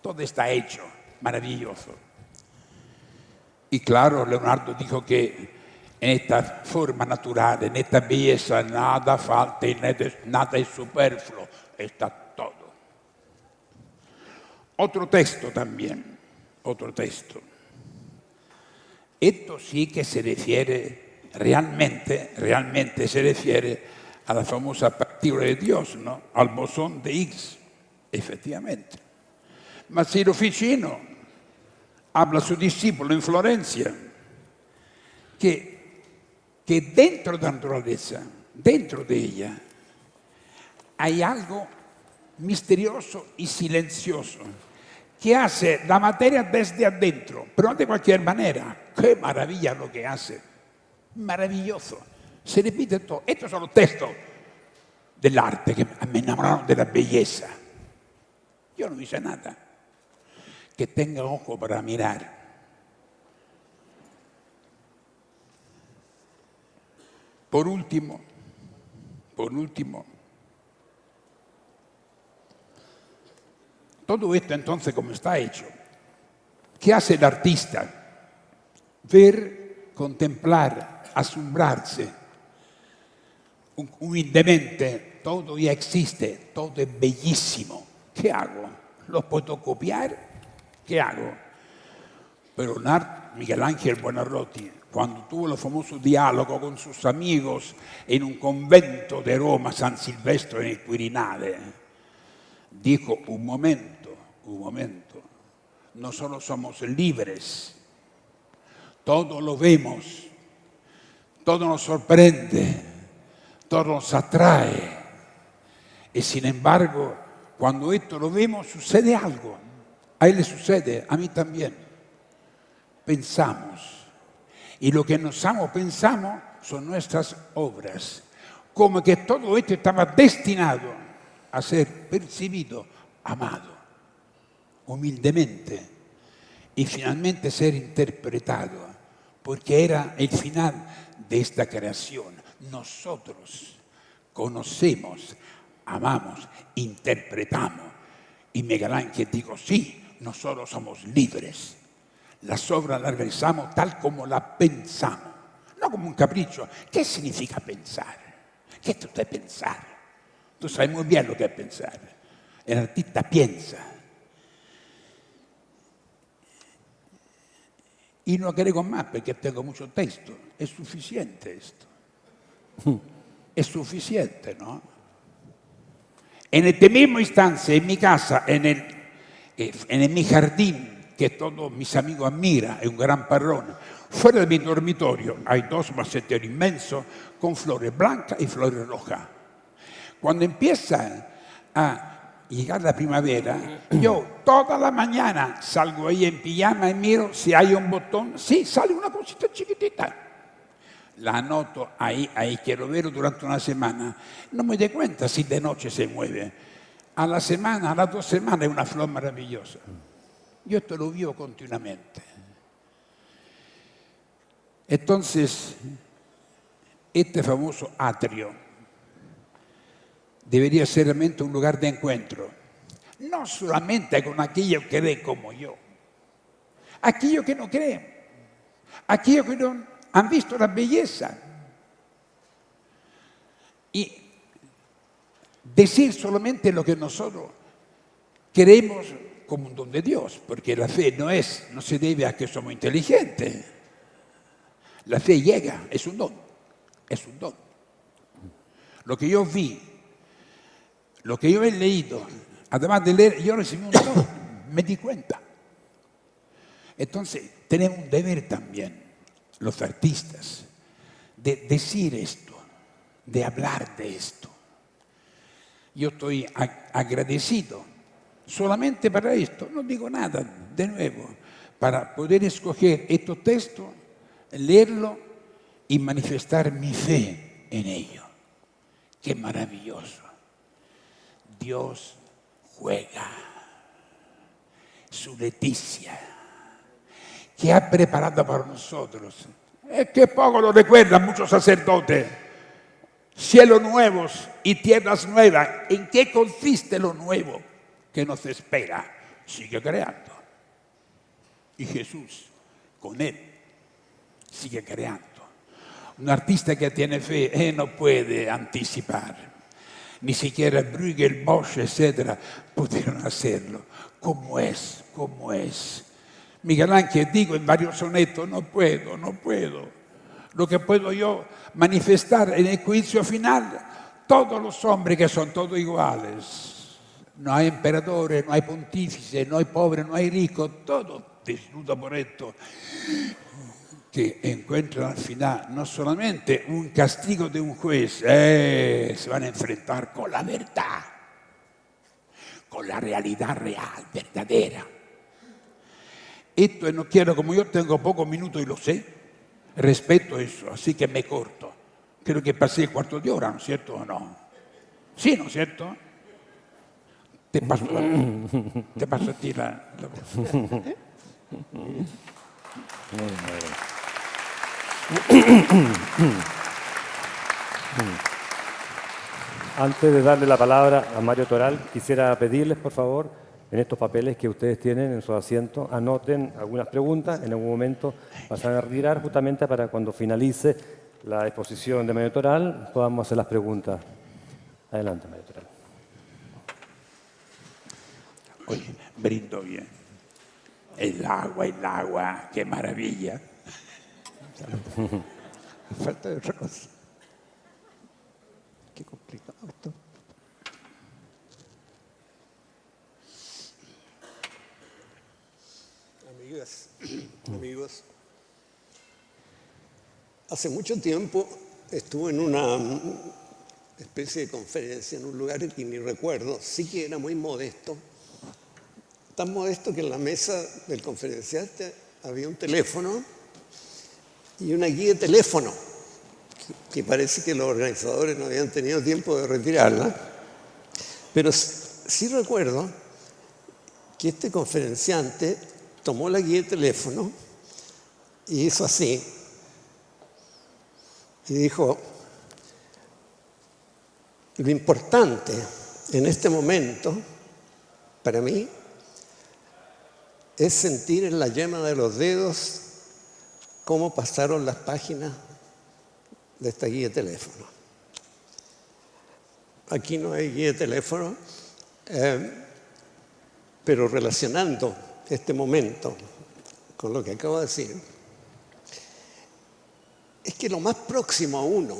S6: Todo está hecho maravilloso. Y claro, Leonardo dijo que en esta forma natural, en esta belleza, nada falta y nada es superfluo. Está todo. Otro texto también. Esto sí que se refiere, realmente se refiere a la famosa partícula de Dios, ¿no? Al bosón de Higgs, efectivamente. Ma Ciro Ficino habla a su discípulo en Florencia que dentro de la naturaleza, dentro de ella, hay algo misterioso y silencioso que hace la materia desde adentro, pero no de cualquier manera. ¡Qué maravilla lo que hace! Maravilloso. Se repite todo. Estos son los textos del arte que me enamoraron de la belleza. Yo no hice nada. Que tenga ojo para mirar. Por último, todo esto entonces, ¿cómo está hecho? ¿Qué hace el artista? Ver, contemplar, asombrarse. Humildemente, todo ya existe, todo es bellísimo. ¿Qué hago? ¿Lo puedo copiar? ¿Qué hago? Pero Miguel Ángel Buonarroti, cuando tuvo el famoso diálogo con sus amigos en un convento de Roma, San Silvestro en el Quirinale, dijo, un momento, no solo somos libres, todo lo vemos, todo nos sorprende, todo nos atrae, y sin embargo, cuando esto lo vemos, sucede algo. A él le sucede, a mí también. Pensamos. Y lo que nosotros pensamos son nuestras obras. Como que todo esto estaba destinado a ser percibido, amado, humildemente, y finalmente ser interpretado, porque era el final de esta creación. Nosotros conocemos, amamos, interpretamos. Y Miguel Ángel dijo, sí, nosotros somos libres. Las obras las realizamos tal como las pensamos, no como un capricho. ¿Qué significa pensar? ¿Qué es usted pensar? Tú sabes muy bien lo que es pensar. El artista piensa. Y no agrego más porque tengo mucho texto. Es suficiente esto. Es suficiente, ¿no? En este mismo instante, en mi casa, en mi jardín, que todos mis amigos admiran, es un gran parrón. Fuera de mi dormitorio hay 2 maceteros inmensos con flores blancas y flores rojas. Cuando empieza a llegar la primavera, yo toda la mañana salgo ahí en pijama y miro si hay un botón. Sí, sale una cosita chiquitita. La anoto ahí quiero verlo durante una semana. No me doy cuenta si de noche se mueve. A la semana, a las 2 semanas, es una flor maravillosa. Yo esto lo vivo continuamente. Entonces, este famoso atrio debería ser realmente un lugar de encuentro. No solamente con aquellos que creen como yo. Aquellos que no creen. Aquellos que no han visto la belleza. Y decir solamente lo que nosotros queremos como un don de Dios, porque la fe no se debe a que somos inteligentes. La fe llega, es un don, es un don. Lo que yo vi, lo que yo he leído, además de leer, yo recibí un don, me di cuenta. Entonces, tenemos un deber también, los artistas, de decir esto, de hablar de esto. Yo estoy agradecido solamente para esto, no digo nada de nuevo, para poder escoger estos textos, leerlo y manifestar mi fe en ello. ¡Qué maravilloso! Dios juega su Leticia, que ha preparado para nosotros. Es que poco lo recuerdan muchos sacerdotes. Cielos nuevos y tierras nuevas. ¿En qué consiste lo nuevo que nos espera? Sigue creando. Y Jesús, con él, sigue creando. Un artista que tiene fe no puede anticipar. Ni siquiera Bruegel, Bosch, etc. pudieron hacerlo. ¿Cómo es? ¿Cómo es? Miguel Ángel, digo en varios sonetos, no puedo. Lo que puedo yo manifestar en el juicio final, todos los hombres que son todos iguales, No hay emperadores, no hay pontífices, no hay pobres, no hay ricos, todos disfrutan por esto. Que encuentran al final no solamente un castigo de un juez, se van a enfrentar con la verdad, con la realidad real, verdadera. Esto no quiero, como yo tengo pocos minutos y lo sé, respeto eso, así que me corto. Creo que pasé el cuarto de hora, ¿no es cierto o no? Sí, ¿no es cierto? Te paso a ti la voz.
S5: Antes de darle la palabra a Mario Toral, quisiera pedirles, por favor, en estos papeles que ustedes tienen en su asiento, anoten algunas preguntas. En algún momento pasan a retirar justamente para cuando finalice la exposición de Mario Toral podamos hacer las preguntas. Adelante, Mario Toral.
S6: Oye, brindo bien. El agua, qué maravilla. Falta de otra cosa. Qué complicado esto.
S7: Amigos, hace mucho tiempo estuve en una especie de conferencia en un lugar que ni recuerdo, sí que era muy modesto, tan modesto que en la mesa del conferenciante había un teléfono y una guía de teléfono, que parece que los organizadores no habían tenido tiempo de retirarla, pero sí recuerdo que este conferenciante tomó la guía de teléfono y hizo así, y dijo: lo importante en este momento, para mí, es sentir en la yema de los dedos cómo pasaron las páginas de esta guía de teléfono. Aquí no hay guía de teléfono, pero relacionando este momento con lo que acabo de decir, es que lo más próximo a uno,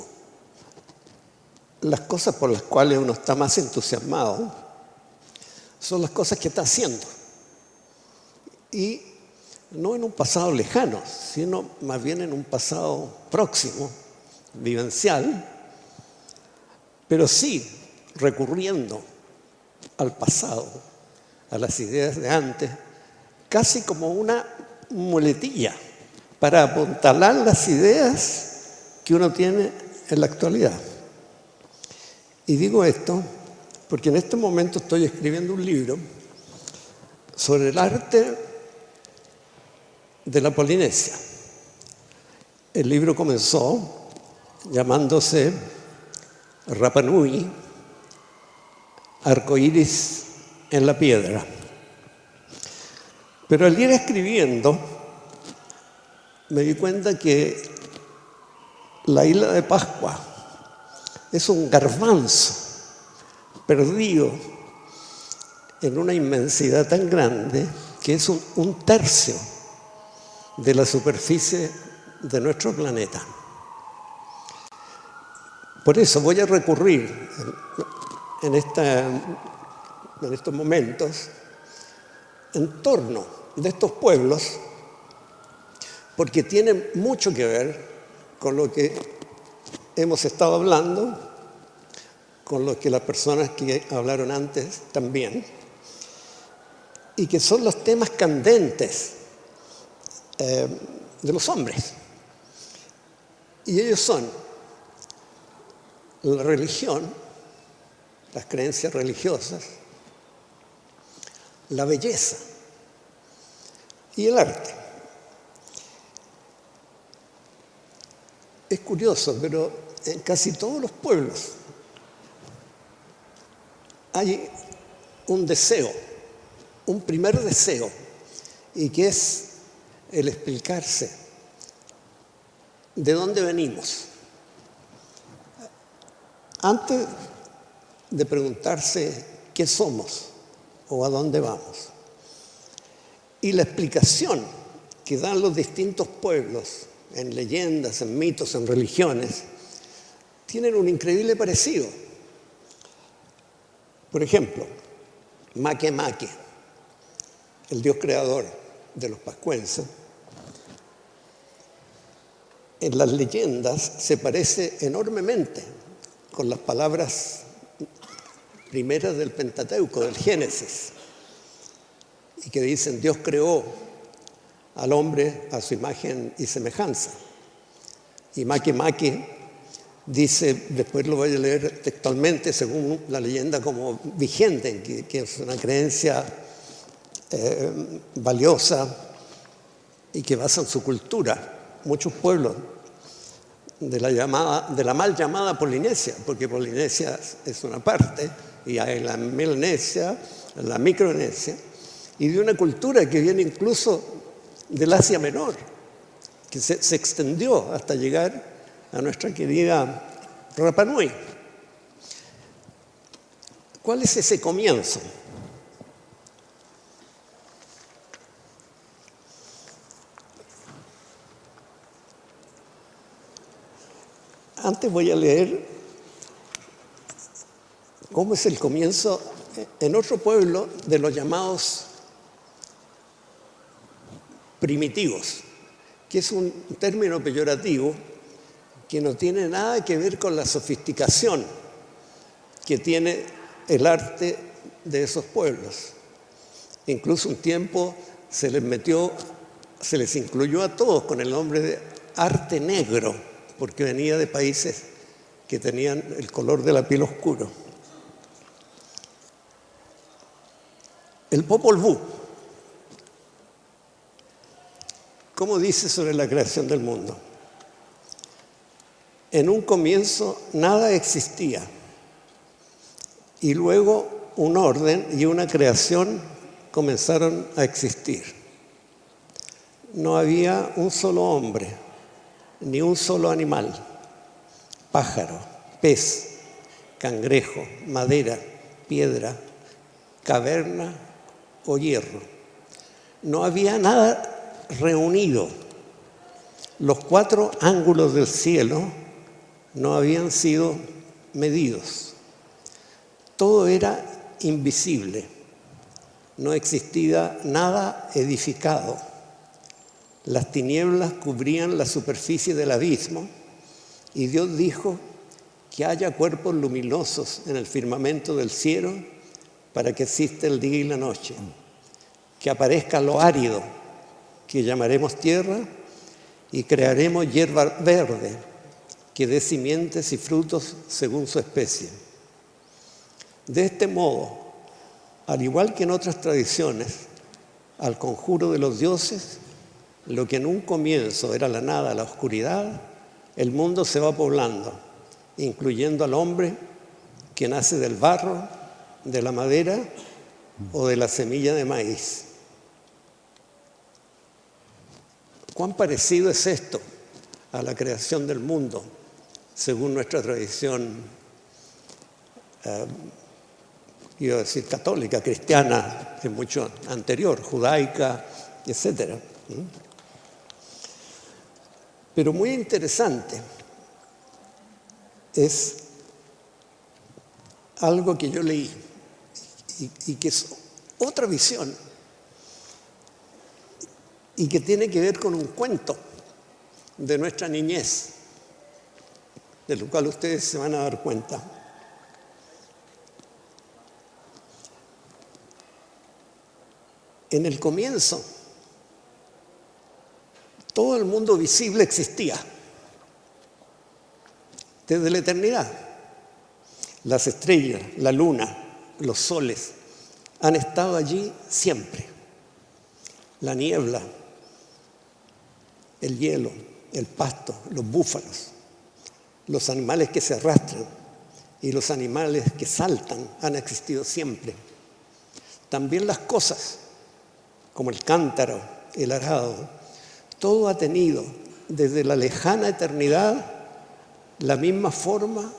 S7: las cosas por las cuales uno está más entusiasmado, son las cosas que está haciendo. Y no en un pasado lejano, sino más bien en un pasado próximo, vivencial, pero sí recurriendo al pasado, a las ideas de antes, casi como una muletilla para apuntalar las ideas que uno tiene en la actualidad. Y digo esto porque en este momento estoy escribiendo un libro sobre el arte de la Polinesia. El libro comenzó llamándose Rapa Nui, arcoíris en la piedra. Pero al ir escribiendo, me di cuenta que la isla de Pascua es un garbanzo perdido en una inmensidad tan grande que es un tercio de la superficie de nuestro planeta. Por eso voy a recurrir en estos momentos en torno de estos pueblos, porque tienen mucho que ver con lo que hemos estado hablando, con lo que las personas que hablaron antes también, y que son los temas candentes de los hombres. Y ellos son la religión, las creencias religiosas, la belleza y el arte. Es curioso, pero en casi todos los pueblos hay un deseo, un primer deseo, y que es el explicarse de dónde venimos. Antes de preguntarse qué somos o a dónde vamos. Y la explicación que dan los distintos pueblos en leyendas, en mitos, en religiones, tienen un increíble parecido. Por ejemplo, Maque, el dios creador de los pascuenses, en las leyendas se parece enormemente con las palabras primeras del Pentateuco, del Génesis, y que dicen: Dios creó al hombre a su imagen y semejanza. Y Maque dice, después lo voy a leer textualmente según la leyenda como vigente, que es una creencia valiosa y que basa en su cultura. Muchos pueblos de la mal llamada Polinesia, porque Polinesia es una parte, y hay la Melanesia, la Micronesia, y de una cultura que viene incluso del Asia Menor, que se extendió hasta llegar a nuestra querida Rapa Nui. ¿Cuál es ese comienzo? Antes voy a leer cómo es el comienzo en otro pueblo de los llamados primitivos, que es un término peyorativo que no tiene nada que ver con la sofisticación que tiene el arte de esos pueblos. Incluso un tiempo se les incluyó a todos con el nombre de arte negro, porque venía de países que tenían el color de la piel oscuro. El Popol Vuh, ¿cómo dice sobre la creación del mundo? En un comienzo nada existía, y luego un orden y una creación comenzaron a existir. No había un solo hombre, ni un solo animal, pájaro, pez, cangrejo, madera, piedra, caverna o hierro. No había nada reunido. Los 4 ángulos del cielo no habían sido medidos. Todo era invisible. No existía nada edificado. Las tinieblas cubrían la superficie del abismo y Dios dijo que haya cuerpos luminosos en el firmamento del cielo para que exista el día y la noche, que aparezca lo árido, que llamaremos tierra, y crearemos hierba verde, que dé simientes y frutos según su especie. De este modo, al igual que en otras tradiciones, al conjuro de los dioses, lo que en un comienzo era la nada, la oscuridad, el mundo se va poblando, incluyendo al hombre que nace del barro, de la madera o de la semilla de maíz. ¿Cuán parecido es esto a la creación del mundo, según nuestra tradición, iba a decir católica, cristiana, es mucho anterior, judaica, etcétera? Pero muy interesante es algo que yo leí y que es otra visión y que tiene que ver con un cuento de nuestra niñez, de lo cual ustedes se van a dar cuenta. En el comienzo, todo el mundo visible existía, desde la eternidad. Las estrellas, la luna, los soles han estado allí siempre. La niebla, el hielo, el pasto, los búfalos, los animales que se arrastran y los animales que saltan han existido siempre. También las cosas, como el cántaro, el arado, todo ha tenido desde la lejana eternidad la misma forma,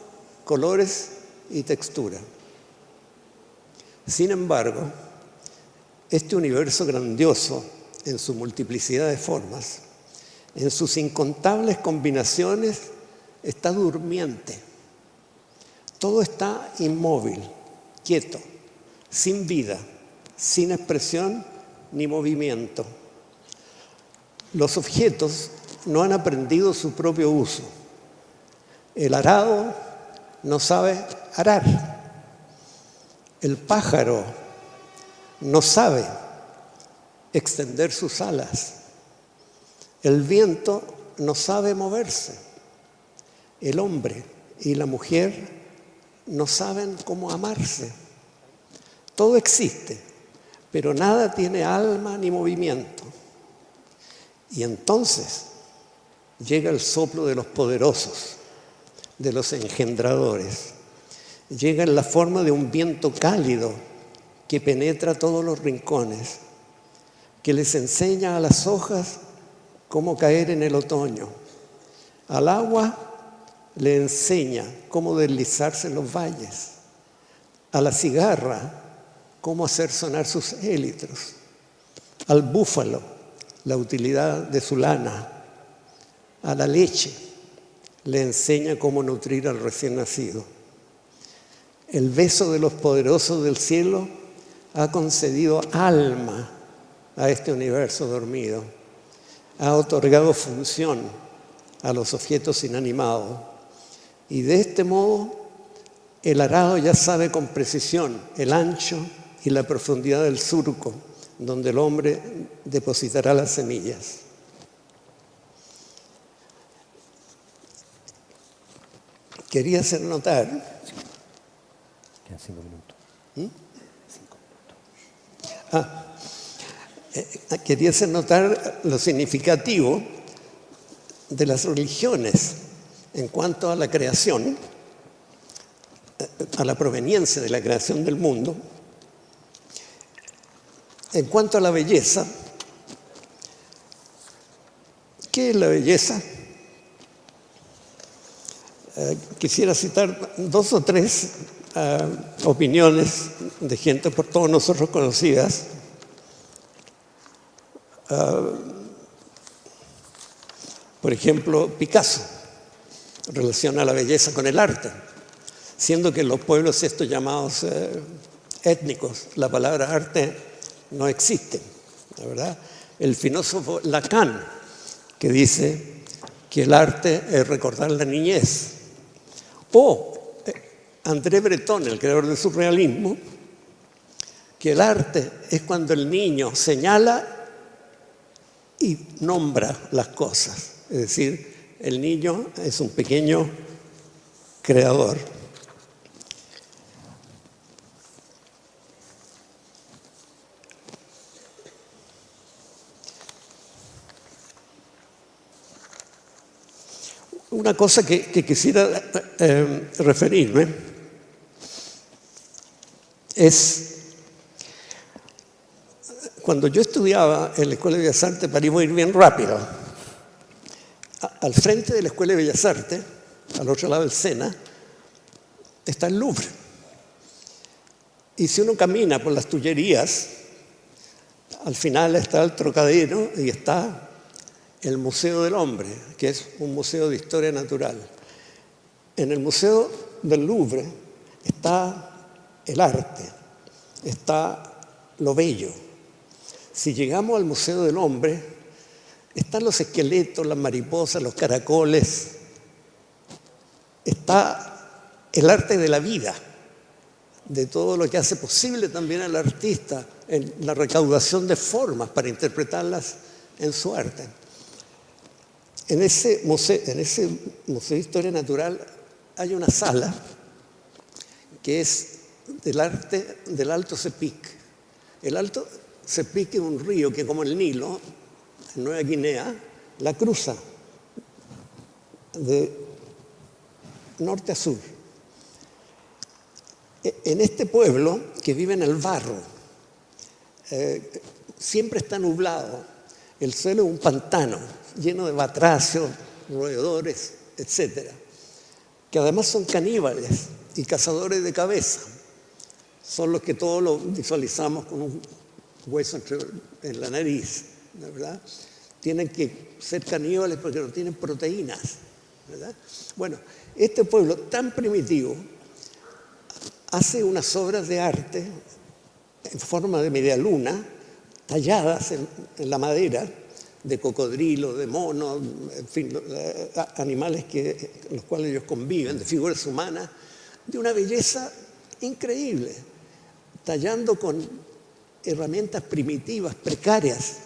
S7: colores y textura. Sin embargo, este universo grandioso, en su multiplicidad de formas, en sus incontables combinaciones, está durmiente. Todo está inmóvil, quieto, sin vida, sin expresión ni movimiento. Los objetos no han aprendido su propio uso. El arado no sabe arar. El pájaro no sabe extender sus alas. El viento no sabe moverse. El hombre y la mujer no saben cómo amarse. Todo existe, pero nada tiene alma ni movimiento. Y entonces llega el soplo de los poderosos, de los engendradores. Llega en la forma de un viento cálido que penetra todos los rincones, que les enseña a las hojas cómo caer en el otoño. Al agua le enseña cómo deslizarse en los valles. A la cigarra, cómo hacer sonar sus élitros. Al búfalo, la utilidad de su lana. A la leche, le enseña cómo nutrir al recién nacido. El beso de los poderosos del cielo ha concedido alma a este universo dormido. Ha otorgado función a los objetos inanimados. Y de este modo, el arado ya sabe con precisión el ancho y la profundidad del surco donde el hombre depositará las semillas. Quería hacer notar.
S5: Quedan 5 minutos.
S7: Quería hacer notar lo significativo de las religiones en cuanto a la creación, a la proveniencia de la creación del mundo. En cuanto a la belleza, ¿qué es la belleza? Quisiera citar 2 o 3 opiniones de gente por todos nosotros conocidas. Por ejemplo, Picasso relaciona la belleza con el arte, siendo que en los pueblos estos llamados étnicos, la palabra arte no existe, ¿la verdad? El filósofo Lacan, que dice que el arte es recordar la niñez. O André Breton, el creador del surrealismo, que el arte es cuando el niño señala y nombra las cosas. Es decir, el niño es un pequeño creador. Una cosa que quisiera referirme es cuando yo estudiaba en la Escuela de Bellas Artes, para ir bien rápido, al frente de la Escuela de Bellas Artes, al otro lado del Sena, está el Louvre. Y si uno camina por las Tullerías, al final está el Trocadero y está el Museo del Hombre, que es un museo de historia natural. En el Museo del Louvre está el arte, está lo bello. Si llegamos al Museo del Hombre, están los esqueletos, las mariposas, los caracoles. Está el arte de la vida, de todo lo que hace posible también al artista en la recaudación de formas para interpretarlas en su arte. En ese museo de historia natural hay una sala que es del arte del Alto Sepik. El Alto Sepik es un río que, como el Nilo, en Nueva Guinea, la cruza de norte a sur. En este pueblo, que vive en el barro, siempre está nublado. El suelo es un pantano, lleno de batracios, roedores, etc. Que además son caníbales y cazadores de cabeza. Son los que todos lo visualizamos con un hueso en la nariz, ¿verdad? Tienen que ser caníbales porque no tienen proteínas, ¿verdad? Bueno, este pueblo tan primitivo hace unas obras de arte en forma de media luna, talladas en la madera, de cocodrilo, de mono, en fin, animales con los cuales ellos conviven, de figuras humanas, de una belleza increíble, tallando con herramientas primitivas, precarias,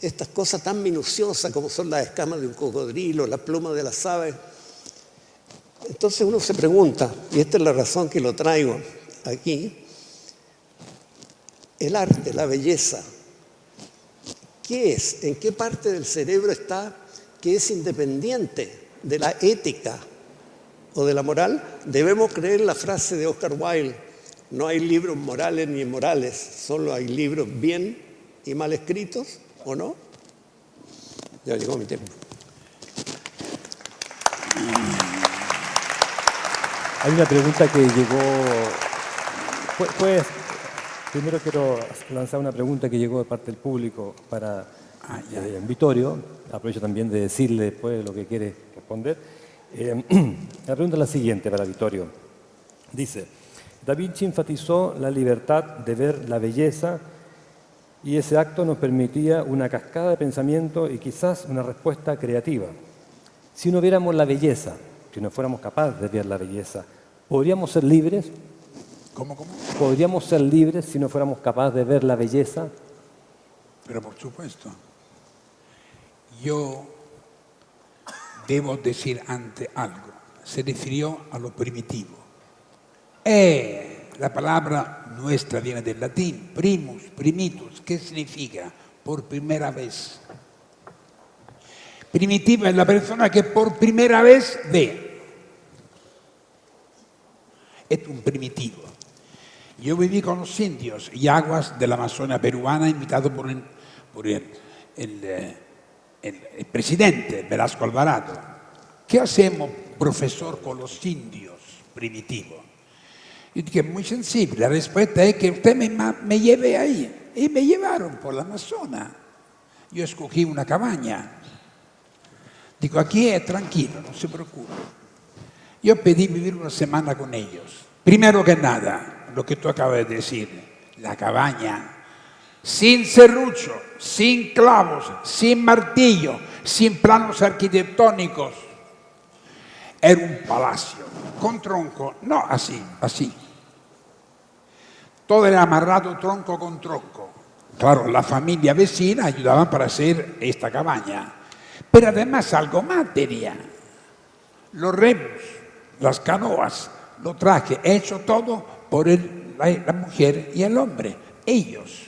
S7: estas cosas tan minuciosas como son las escamas de un cocodrilo, la pluma de las aves. Entonces uno se pregunta, y esta es la razón que lo traigo aquí, el arte, la belleza, ¿qué es? ¿En qué parte del cerebro está que es independiente de la ética o de la moral? Debemos creer la frase de Oscar Wilde: no hay libros morales ni inmorales, solo hay libros bien y mal escritos, ¿o no? Ya llegó mi tiempo.
S5: Hay una pregunta que llegó. Pues, primero quiero lanzar una pregunta que llegó de parte del público para Vittorio. Aprovecho también de decirle después lo que quiere responder. La pregunta es la siguiente para Vittorio. Dice: Da Vinci enfatizó la libertad de ver la belleza y ese acto nos permitía una cascada de pensamiento y quizás una respuesta creativa. Si no viéramos la belleza, si no fuéramos capaces de ver la belleza, ¿podríamos ser libres?
S6: ¿Cómo?
S5: ¿Podríamos ser libres si no fuéramos capaces de ver la belleza?
S6: Pero por supuesto. Yo debo decir antes algo. Se refirió a lo primitivo. La palabra nuestra viene del latín, primus, primitus, que significa por primera vez. Primitiva es la persona que por primera vez ve. Es un primitivo. Yo viví con los indios yaguas de la Amazonia peruana, invitado por el presidente Velasco Alvarado. ¿Qué hacemos, profesor, con los indios primitivos? Yo dije, muy sensible, la respuesta es que usted me lleve ahí. Y me llevaron por la Amazonia. Yo escogí una cabaña. Digo, aquí es tranquilo, no se preocupe. Yo pedí vivir una semana con ellos. Primero que nada, lo que tú acabas de decir, la cabaña, sin serrucho, sin clavos, sin martillo, sin planos arquitectónicos. Era un palacio, con tronco, no así. Todo era amarrado tronco con tronco. Claro, la familia vecina ayudaba para hacer esta cabaña. Pero además algo más tenía. Los remos, las canoas, lo traje, hecho todo por la mujer y el hombre. Ellos.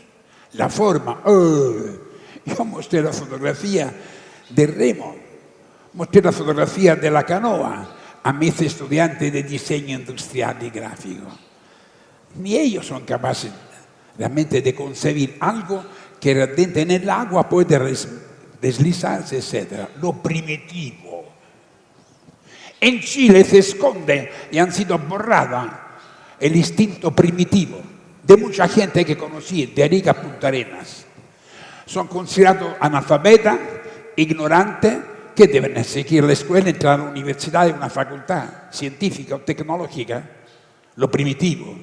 S6: La forma. Yo mostré la fotografía de remo. Mostré la fotografía de la canoa a mis estudiantes de diseño industrial y gráfico. Ni ellos son capaces realmente de concebir algo que dentro en el agua puede deslizarse, etc. Lo primitivo. En Chile se esconde y han sido borradas el instinto primitivo de mucha gente que conocí, de Arica a Punta Arenas. Son considerados analfabetas, ignorantes, que deben seguir la escuela, entrar a la universidad y una facultad científica o tecnológica. Lo primitivo.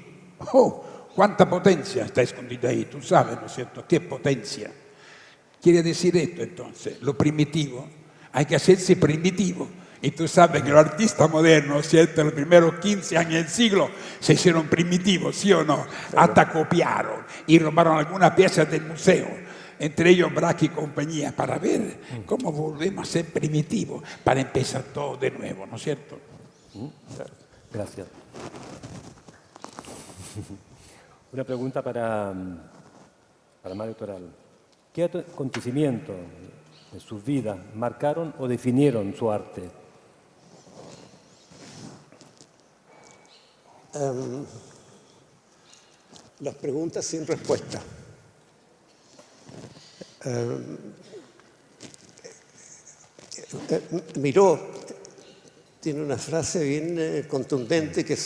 S6: ¡Cuánta potencia está escondida ahí! Tú sabes, ¿no es cierto? ¿Qué potencia? Quiere decir esto, entonces, lo primitivo. Hay que hacerse primitivo. Y tú sabes que los artistas modernos, ¿cierto? Los primeros 15 años del siglo se hicieron primitivos, ¿sí o no? Hasta copiaron y robaron algunas piezas del museo, entre ellos Braque y compañía, para ver cómo volvemos a ser primitivos, para empezar todo de nuevo, ¿no es cierto?
S5: Gracias. Una pregunta para Mario Toral. ¿Qué acontecimientos de sus vidas marcaron o definieron su arte?
S7: Las preguntas sin respuesta. Miró tiene una frase bien contundente que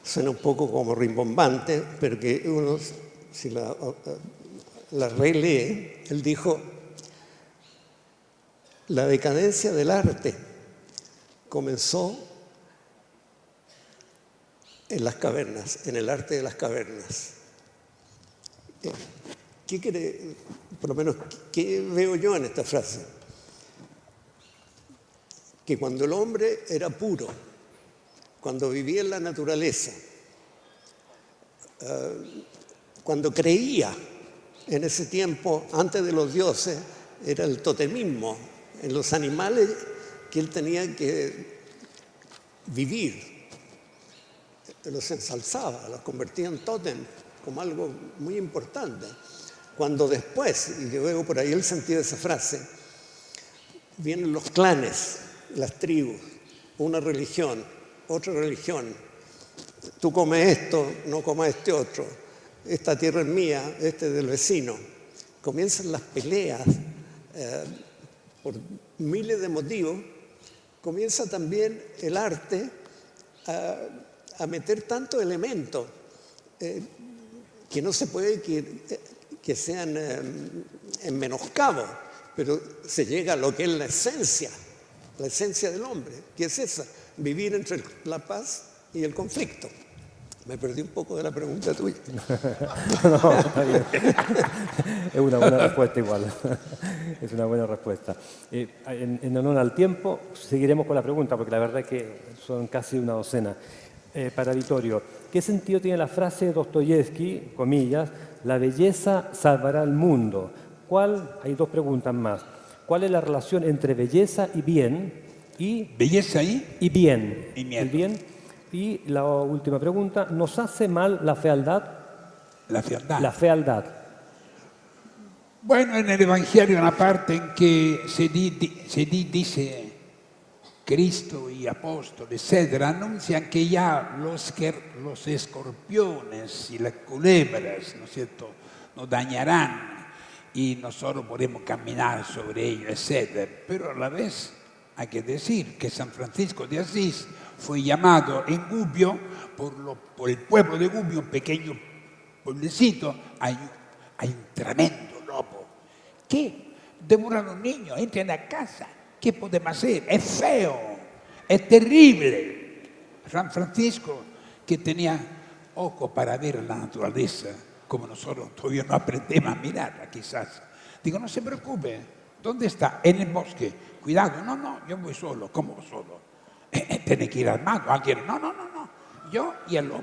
S7: suena un poco como rimbombante, pero que uno, si la relee, él dijo: la decadencia del arte comenzó en las cavernas, en el arte de las cavernas. ¿Qué quiere, por lo menos, qué veo yo en esta frase? Que cuando el hombre era puro, cuando vivía en la naturaleza, cuando creía en ese tiempo, antes de los dioses, era el totemismo, en los animales que él tenía que vivir. Los ensalzaba, los convertía en tótem, como algo muy importante. Cuando después, y yo veo por ahí el sentido de esa frase, vienen los clanes, las tribus, una religión, otra religión. Tú comes esto, no comas este otro. Esta tierra es mía, este es del vecino. Comienzan las peleas por miles de motivos. Comienza también el arte a meter tantos elementos que no se puede que sean en menoscabo, pero se llega a lo que es la esencia del hombre, que es esa, vivir entre la paz y el conflicto. Me perdí un poco de la pregunta tuya.
S5: No, está bien. Es una buena respuesta igual. Es una buena respuesta. En honor al tiempo, seguiremos con la pregunta, porque la verdad es que son casi una docena. Para Vittorio, ¿qué sentido tiene la frase de Dostoyevsky, comillas, la belleza salvará al mundo? Hay dos preguntas más. ¿Cuál es la relación entre belleza y bien?
S6: ¿Belleza ahí?
S5: Y bien.
S6: Y bien.
S5: El bien. Y la última pregunta, ¿nos hace mal la fealdad?
S6: La fealdad.
S5: La fealdad.
S6: Bueno, en el Evangelio hay una parte en que se dice Cristo y apóstoles, etcétera, anuncian que ya los escorpiones y las culebras, ¿no es cierto?, nos dañarán y nosotros podemos caminar sobre ellos, etcétera. Pero a la vez hay que decir que San Francisco de Asís fue llamado en Gubbio, por el pueblo de Gubbio, un pequeño pueblecito, hay un tremendo lobo. ¿Qué? Devora a los niños, entran a casa. ¿Qué podemos hacer? Es feo, es terrible. San Francisco, que tenía ojo para ver la naturaleza, como nosotros todavía no aprendemos a mirarla, quizás. Digo, no se preocupe, ¿dónde está? En el bosque. Cuidado, no, yo voy solo. ¿Cómo solo? Tiene que ir armado. Alguien, no, yo y el lobo.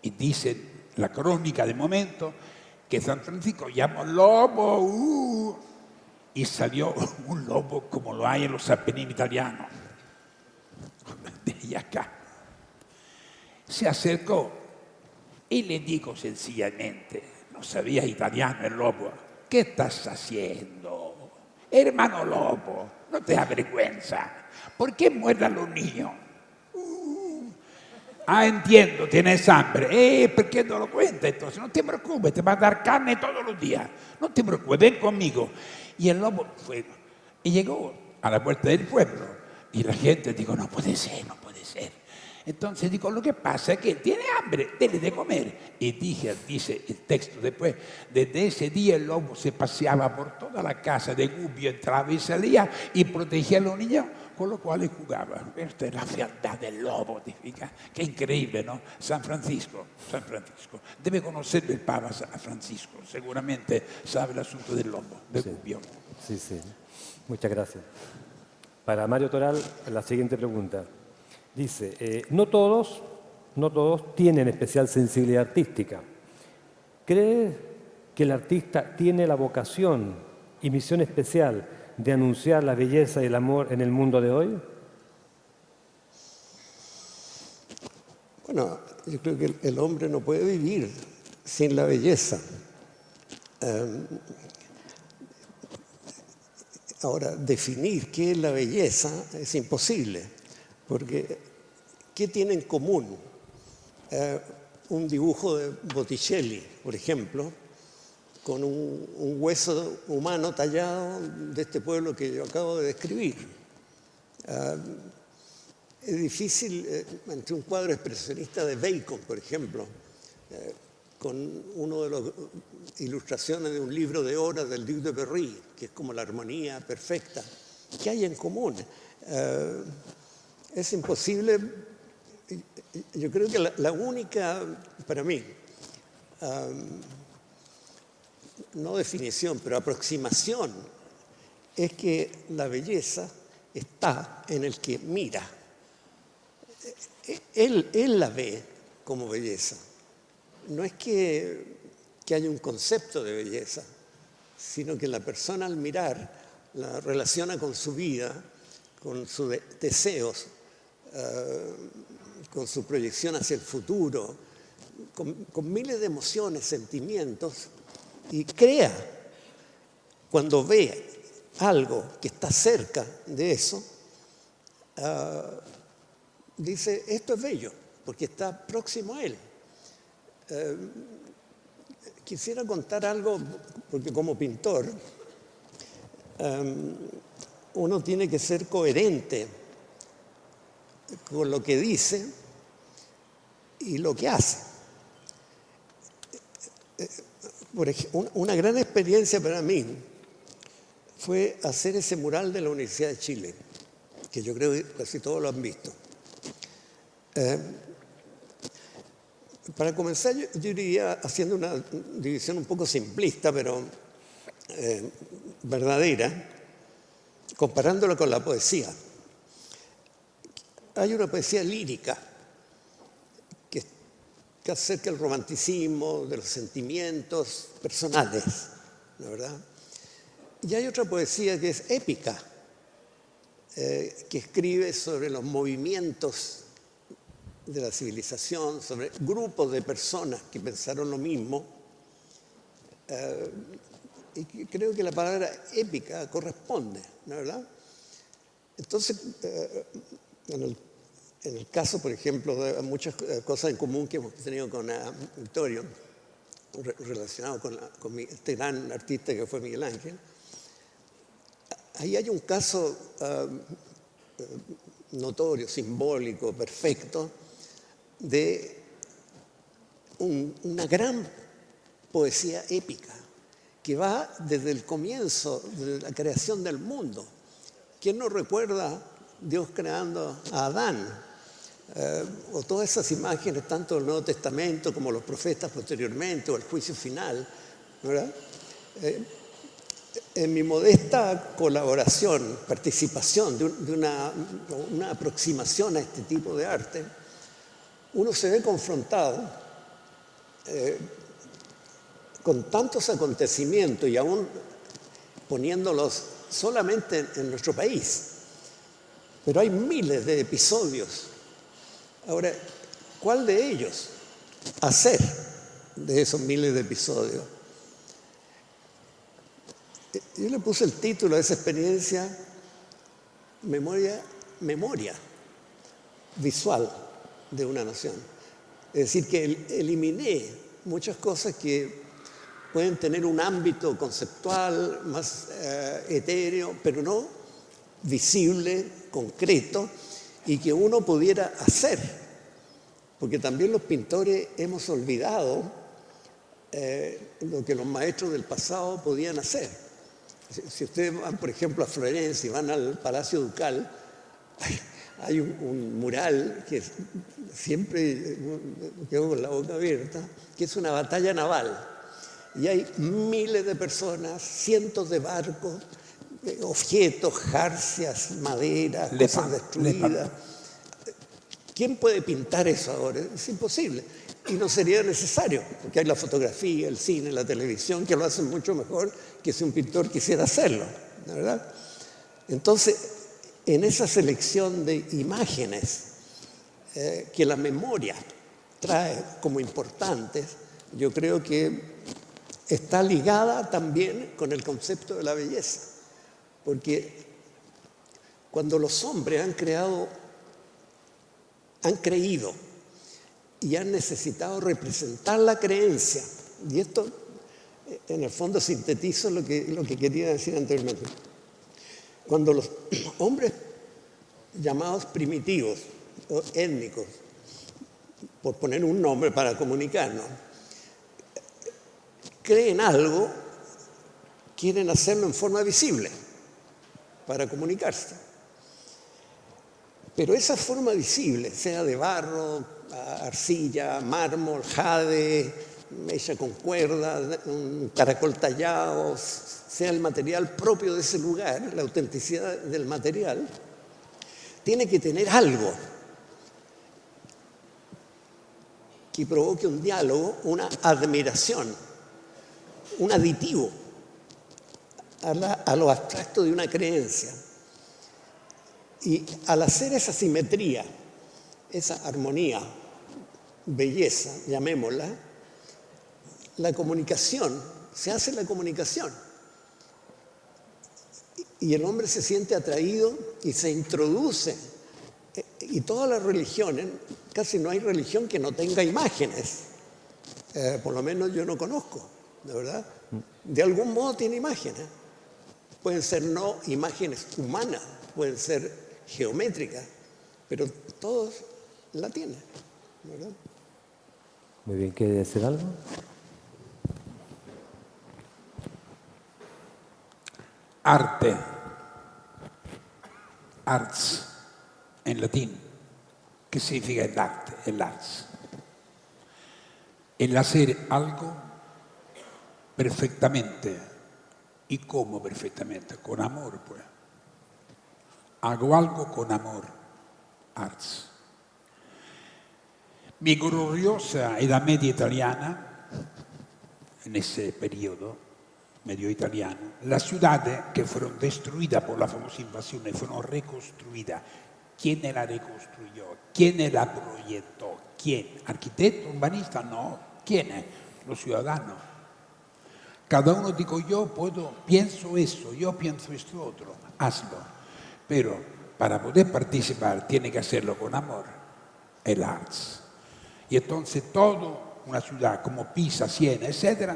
S6: Y dice la crónica de momento que San Francisco llamó lobo, y salió un lobo como lo hay en los Apeninos italianos, de allá acá. Se acercó y le dijo sencillamente, no sabía italiano el lobo, ¿qué estás haciendo? Hermano lobo, no te da vergüenza. ¿Por qué muerden a los niños? Entiendo, tienes hambre. ¿Por qué no lo cuenta? Entonces, no te preocupes, te va a dar carne todos los días. No te preocupes, ven conmigo. Y el lobo fue, y llegó a la puerta del pueblo. Y la gente dijo, no puede ser. Entonces dijo, lo que pasa es que tiene hambre, dele de comer. Y dice el texto después, desde ese día el lobo se paseaba por toda la casa de Gubbio, entraba y salía y protegía a los niños, con los cuales jugaba. Esta es la fealdad del lobo, qué increíble, ¿no? San Francisco, debe conocer el Papa San Francisco, seguramente sabe el asunto del lobo, de Gubbio.
S5: Sí, muchas gracias. Para Mario Toral, la siguiente pregunta. Dice, no todos tienen especial sensibilidad artística. ¿Crees que el artista tiene la vocación y misión especial de anunciar la belleza y el amor en el mundo de hoy?
S7: Bueno, yo creo que el hombre no puede vivir sin la belleza. Ahora, definir qué es la belleza es imposible, porque ¿qué tiene en común un dibujo de Botticelli, por ejemplo, con un hueso humano tallado de este pueblo que yo acabo de describir? Es difícil, entre un cuadro expresionista de Bacon, por ejemplo, con una de las ilustraciones de un libro de horas del Duc de Berry, que es como la armonía perfecta. ¿Qué hay en común? Es imposible. Yo creo que la única, para mí, no definición, pero aproximación, es que la belleza está en el que mira. Él la ve como belleza. No es que haya un concepto de belleza, sino que la persona al mirar la relaciona con su vida, con sus deseos, con su proyección hacia el futuro, con miles de emociones, sentimientos, y crea, cuando ve algo que está cerca de eso, dice, esto es bello, porque está próximo a él. Quisiera contar algo, porque como pintor, uno tiene que ser coherente con lo que dice y lo que hace. Una gran experiencia para mí fue hacer ese mural de la Universidad de Chile, que yo creo que casi todos lo han visto. Para comenzar, yo iría haciendo una división un poco simplista, pero verdadera, comparándolo con la poesía. Hay una poesía lírica que acerca del romanticismo, de los sentimientos personales, ¿no, verdad? Y hay otra poesía que es épica, que escribe sobre los movimientos de la civilización, sobre grupos de personas que pensaron lo mismo. Y creo que la palabra épica corresponde, ¿no, verdad? Entonces, en el caso, por ejemplo, de muchas cosas en común que hemos tenido con Vittorio, relacionado con este gran artista que fue Miguel Ángel, ahí hay un caso notorio, simbólico, perfecto, de una gran poesía épica que va desde el comienzo de la creación del mundo. ¿Quién no recuerda Dios creando a Adán? O todas esas imágenes, tanto del Nuevo Testamento como los profetas posteriormente, o el juicio final, ¿verdad? En mi modesta colaboración, participación de una aproximación a este tipo de arte, uno se ve confrontado con tantos acontecimientos y aún poniéndolos solamente en nuestro país. Pero hay miles de episodios. Ahora, ¿cuál de ellos hacer de esos miles de episodios? Yo le puse el título a esa experiencia memoria visual de una nación. Es decir, que eliminé muchas cosas que pueden tener un ámbito conceptual más etéreo, pero no visible, concreto, y que uno pudiera hacer. Porque también los pintores hemos olvidado lo que los maestros del pasado podían hacer. Si ustedes van, por ejemplo, a Florencia y van al Palacio Ducal, hay un mural que siempre quedo con la boca abierta, que es una batalla naval. Y hay miles de personas, cientos de barcos, objetos, jarcias, madera, cosas destruidas. ¿Quién puede pintar eso ahora? Es imposible. Y no sería necesario, porque hay la fotografía, el cine, la televisión, que lo hacen mucho mejor que si un pintor quisiera hacerlo, ¿verdad? Entonces, en esa selección de imágenes que la memoria trae como importantes, yo creo que está ligada también con el concepto de la belleza. Porque cuando los hombres han creído y han necesitado representar la creencia, y esto en el fondo sintetizo lo que quería decir anteriormente. Cuando los hombres llamados primitivos o étnicos, por poner un nombre para comunicarnos, creen algo, quieren hacerlo en forma visible para comunicarse. Pero esa forma visible, sea de barro, arcilla, mármol, jade, hecha con cuerda, un caracol tallado, sea el material propio de ese lugar, la autenticidad del material, tiene que tener algo que provoque un diálogo, una admiración, un aditivo a lo abstracto de una creencia. Y al hacer esa simetría, esa armonía, belleza, llamémosla, la comunicación, se hace la comunicación. Y el hombre se siente atraído y se introduce. Y todas las religiones, casi no hay religión que no tenga imágenes. Por lo menos yo no conozco, ¿de verdad? De algún modo tiene imágenes. Pueden ser no imágenes humanas, pueden ser geométricas, pero todos la tienen, ¿verdad?
S5: Muy bien, ¿quiere decir algo?
S6: Arte, arts, en latín. ¿Qué significa el arte? El arts. El hacer algo perfectamente. ¿Y cómo perfectamente? Con amor, pues. Hago algo con amor. Arts. Mi gloriosa Edad Media italiana, en ese periodo medio italiano, las ciudades que fueron destruidas por la famosa invasión fueron reconstruidas. ¿Quién la reconstruyó? ¿Quién la proyectó? ¿Quién? ¿Arquitecto? ¿Urbanista? No. ¿Quién es? Los ciudadanos. Cada uno digo, yo pienso eso, yo pienso esto otro, hazlo. Pero para poder participar tiene que hacerlo con amor, el arts. Y entonces todo una ciudad como Pisa, Siena, etc.,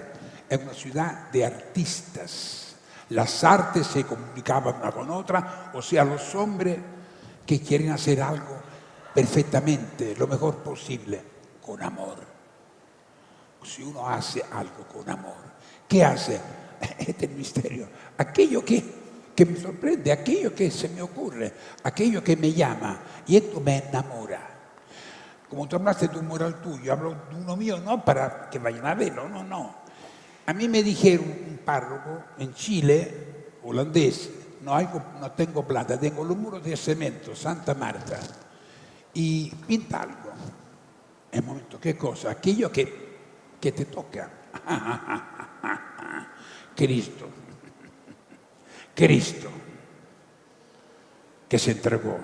S6: es una ciudad de artistas. Las artes se comunicaban una con otra, o sea, los hombres que quieren hacer algo perfectamente, lo mejor posible, con amor. Si uno hace algo con amor, ¿qué hace? Este es el misterio. Aquello que me sorprende, aquello que se me ocurre, aquello que me llama, y esto me enamora. Como tú hablaste de un moral tuyo, hablo de uno mío, no para que vayan a verlo, no. A mí me dijeron un párroco en Chile, holandés, no tengo plata, tengo los muros de cemento, Santa Marta, y pinta algo. En el momento, ¿qué cosa? Aquello que te toca. Cristo, que se entregó,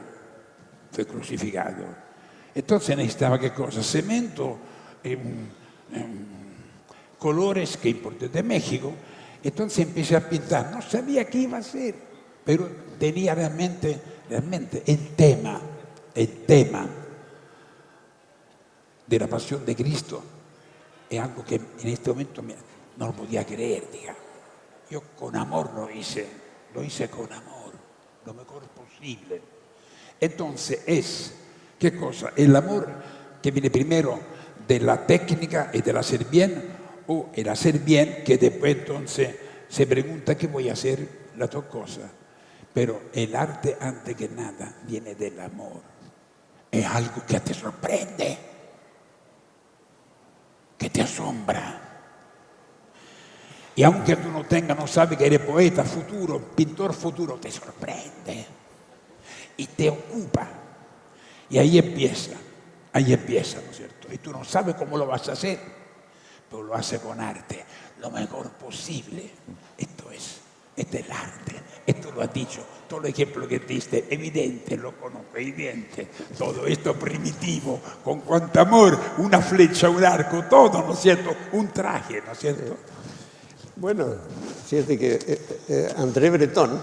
S6: fue crucificado. Entonces necesitaba ¿qué cosa? Cemento, colores que importé de México. Entonces empecé a pintar. No sabía qué iba a hacer, pero tenía realmente el tema de la pasión de Cristo. Es algo que en este momento no lo podía creer, digamos. Yo con amor lo hice con amor, lo mejor posible. Entonces ¿qué cosa? El amor que viene primero de la técnica y del hacer bien, o el hacer bien que después entonces se pregunta qué voy a hacer las dos cosas. Pero el arte, antes que nada, viene del amor. Es algo que te sorprende, que te asombra. Y aunque tú no sabes que eres poeta futuro, pintor futuro, te sorprende y te ocupa. Y ahí empieza, ¿no es cierto? Y tú no sabes cómo lo vas a hacer, pero lo haces con arte, lo mejor posible. Este es el arte. Esto lo has dicho, todo el ejemplo que diste, evidente, lo conozco, evidente. Todo esto primitivo, con cuánto amor, una flecha, un arco, todo, ¿no es cierto? Un traje, ¿no es cierto?
S7: Bueno, fíjate que André Breton,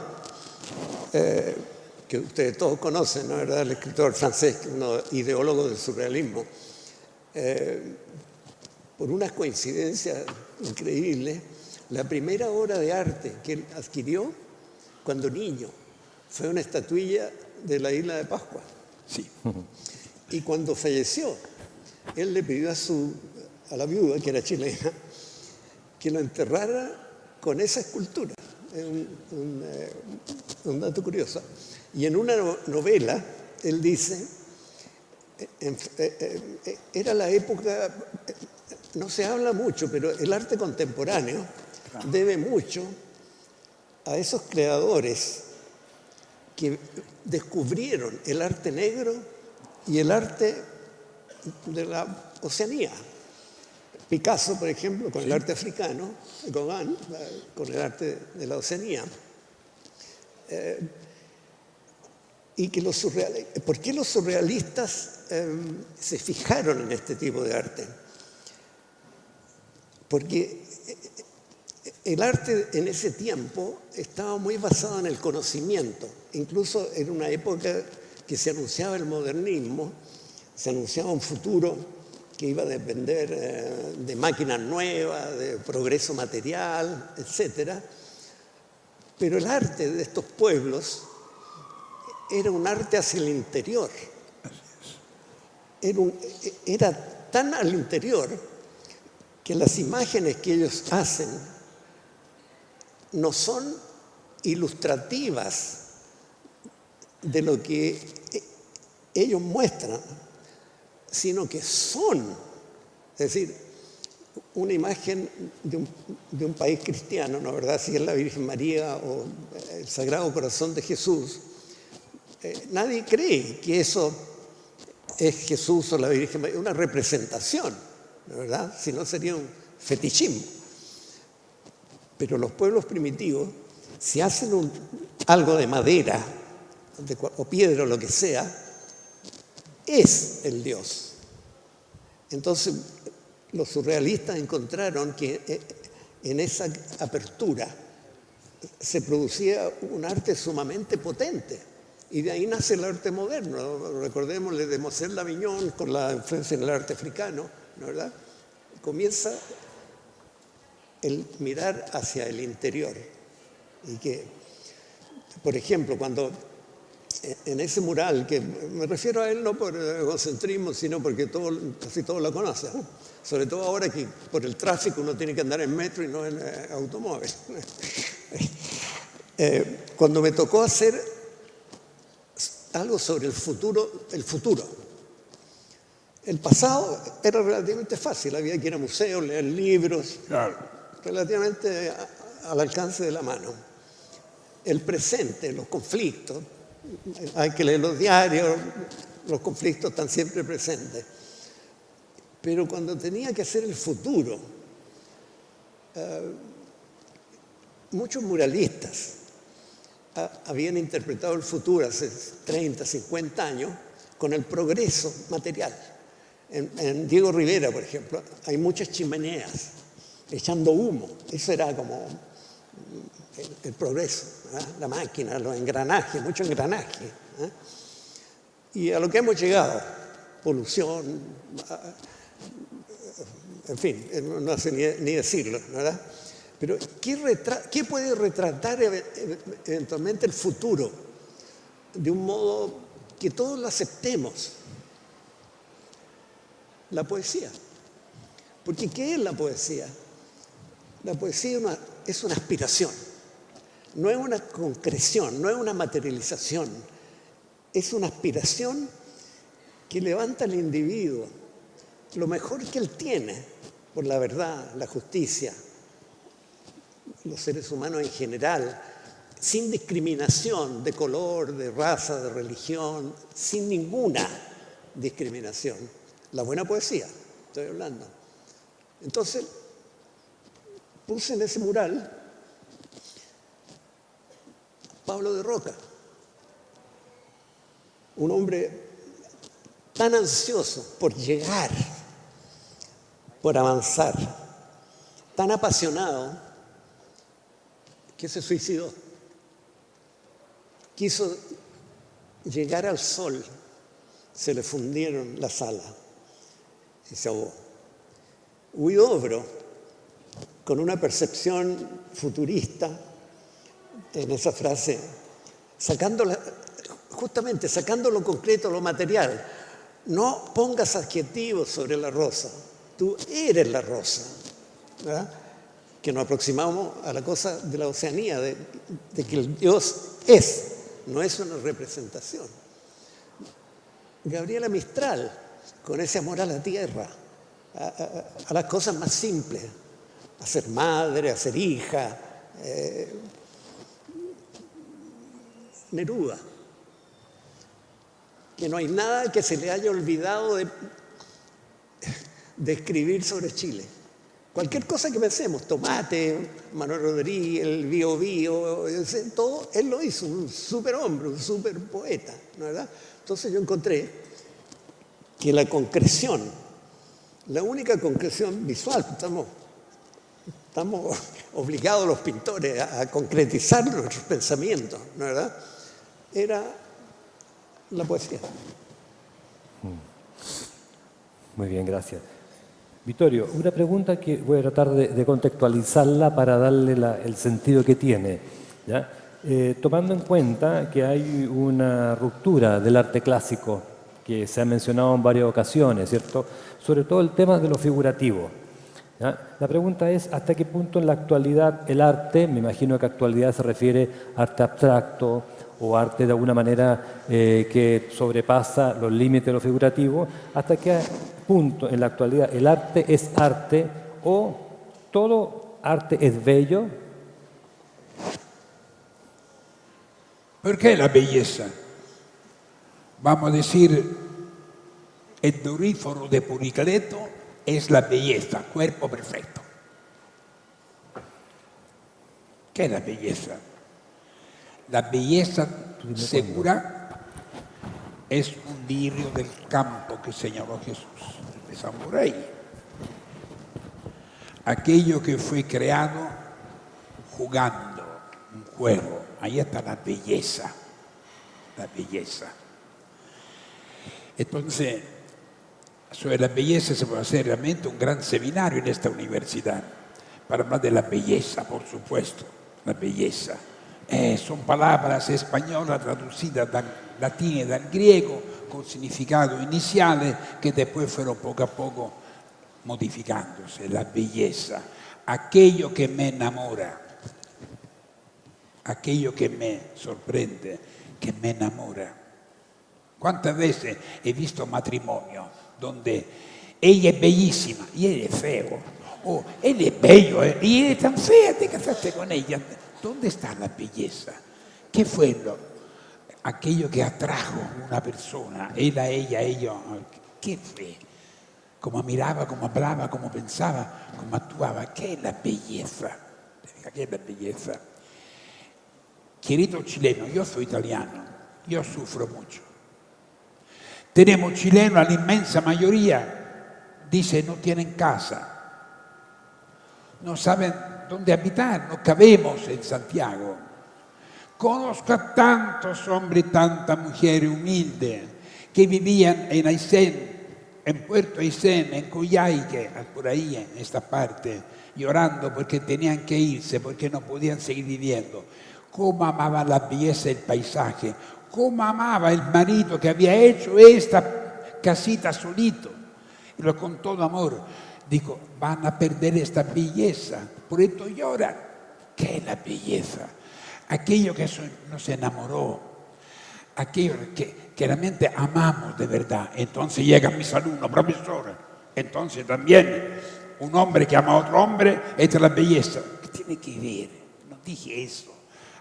S7: que ustedes todos conocen, ¿no? ¿Verdad? El escritor francés, ideólogo del surrealismo, por unas coincidencias increíbles, la primera obra de arte que él adquirió cuando niño fue una estatuilla de la isla de Pascua.
S6: Sí.
S7: Y cuando falleció, él le pidió a la viuda, que era chilena, que lo enterrara con esa escultura. Es un dato curioso. Y en una novela, él dice, era la época no se habla mucho, pero el arte contemporáneo debe mucho a esos creadores que descubrieron el arte negro y el arte de la Oceanía. Picasso, por ejemplo, con el arte africano, Gauguin, con el arte de la Oceanía. Y que ¿por qué los surrealistas se fijaron en este tipo de arte? Porque el arte en ese tiempo estaba muy basado en el conocimiento. Incluso en una época que se anunciaba el modernismo, se anunciaba un futuro que iba a depender de máquinas nuevas, de progreso material, etc. Pero el arte de estos pueblos era un arte hacia el interior. Era tan al interior que las imágenes que ellos hacen no son ilustrativas de lo que ellos muestran, sino que son, es decir, una imagen de un país cristiano, ¿no? ¿Verdad? Si es la Virgen María o el Sagrado Corazón de Jesús, nadie cree que eso es Jesús o la Virgen María, es una representación, ¿no? ¿Verdad? Si no sería un fetichismo. Pero los pueblos primitivos, si hacen algo de madera o piedra o lo que sea, es el Dios. Entonces, los surrealistas encontraron que en esa apertura se producía un arte sumamente potente. Y de ahí nace el arte moderno. Recordémosle de Moselle Lavignon con la influencia en el arte africano, ¿no? ¿Verdad? Comienza el mirar hacia el interior. Y que, por ejemplo, cuando en ese mural, que me refiero a él no por egocentrismo, sino porque casi todos lo conocen, ¿no? Sobre todo ahora que por el tráfico uno tiene que andar en metro y no en automóvil. Cuando me tocó hacer algo sobre el futuro. El pasado era relativamente fácil, había que ir a museos, leer libros, relativamente al alcance de la mano. El presente, los conflictos, hay que leer los diarios, los conflictos están siempre presentes. Pero cuando tenía que hacer el futuro, muchos muralistas habían interpretado el futuro hace 30, 50 años con el progreso material. En Diego Rivera, por ejemplo, hay muchas chimeneas echando humo. Eso era como el progreso, ¿verdad? La máquina, los engranajes, mucho engranaje. Y a lo que hemos llegado, polución, en fin, no hace ni decirlo, ¿verdad? Pero ¿qué puede retratar eventualmente el futuro de un modo que todos lo aceptemos? La poesía. Porque ¿qué es la poesía? La poesía es una aspiración, no es una concreción, no es una materialización, es una aspiración que levanta al individuo lo mejor que él tiene por la verdad, la justicia, los seres humanos en general, sin discriminación de color, de raza, de religión, sin ninguna discriminación. La buena poesía, estoy hablando. Entonces, puse en ese mural Pablo de Roca, un hombre tan ansioso por llegar, por avanzar, tan apasionado, que se suicidó. Quiso llegar al sol, se le fundieron las alas y se ahogó. Huidobro, con una percepción futurista, en esa frase, justamente sacando lo concreto, lo material. No pongas adjetivos sobre la rosa, tú eres la rosa, ¿verdad? Que nos aproximamos a la cosa de la Oceanía, de que el Dios es, no es una representación. Gabriela Mistral, con ese amor a la tierra, a las cosas más simples, a ser madre, a ser hija. Neruda, que no hay nada que se le haya olvidado de escribir sobre Chile. Cualquier cosa que pensemos, Tomate, Manuel Rodríguez, el Bío Bío, todo, él lo hizo, un superhombre, un superpoeta, ¿no es verdad? Entonces yo encontré que la concreción, la única concreción visual, estamos obligados los pintores a concretizar nuestros pensamientos, ¿no es verdad? Era la poesía.
S5: Muy bien, gracias. Vittorio, una pregunta que voy a tratar de contextualizarla para darle el sentido que tiene, ¿ya? Tomando en cuenta que hay una ruptura del arte clásico que se ha mencionado en varias ocasiones, ¿cierto? Sobre todo el tema de lo figurativo, ¿ya? La pregunta es, ¿hasta qué punto en la actualidad el arte, me imagino que actualidad se refiere a arte abstracto o arte de alguna manera que sobrepasa los límites de lo figurativo, hasta qué punto en la actualidad el arte es arte o todo arte es bello?
S6: ¿Por qué la belleza? Vamos a decir, el Doríforo de Puricleto es la belleza, cuerpo perfecto. ¿Qué es la belleza? La belleza segura es un lirio del campo que señaló Jesús. Empezamos por ahí. Aquello que fue creado jugando, un juego. Ahí está la belleza. La belleza. Entonces, sobre la belleza se puede hacer realmente un gran seminario en esta universidad para hablar de la belleza, por supuesto, la belleza. Son palabras españolas traducidas del latín y del griego con significados iniciales que después fueron poco a poco modificándose. La belleza, aquello que me enamora, aquello que me sorprende, que me enamora. ¿Cuántas veces he visto matrimonio donde ella es bellísima y él es feo? O él es bello y él es tan fea, te casaste con ella. ¿Dónde está la belleza? ¿Qué fue aquello que atrajo a una persona? Él a ella, ¿qué fue? Cómo miraba, cómo hablaba, cómo pensaba, cómo actuaba. ¿Qué es la belleza? ¿Qué es la belleza? Querido chileno, yo soy italiano, yo sufro mucho. Tenemos chilenos, la inmensa mayoría, dice, no tienen casa. No saben dónde habitar, no cabemos en Santiago. Conozco a tantos hombres y tantas mujeres humildes que vivían en Aysén, en Puerto Aysén, en Coyhaique, por ahí, en esta parte, llorando porque tenían que irse, porque no podían seguir viviendo. Cómo amaba la belleza del paisaje, cómo amaba el marido que había hecho esta casita solito, y lo con todo amor. Digo, van a perder esta belleza, por esto lloran. ¿Qué es la belleza? Aquello que nos enamoró, aquello que realmente amamos de verdad. Entonces llegan mis alumnos, profesor, entonces también un hombre que ama a otro hombre, esta es la belleza. ¿Qué tiene que ver? No dije eso.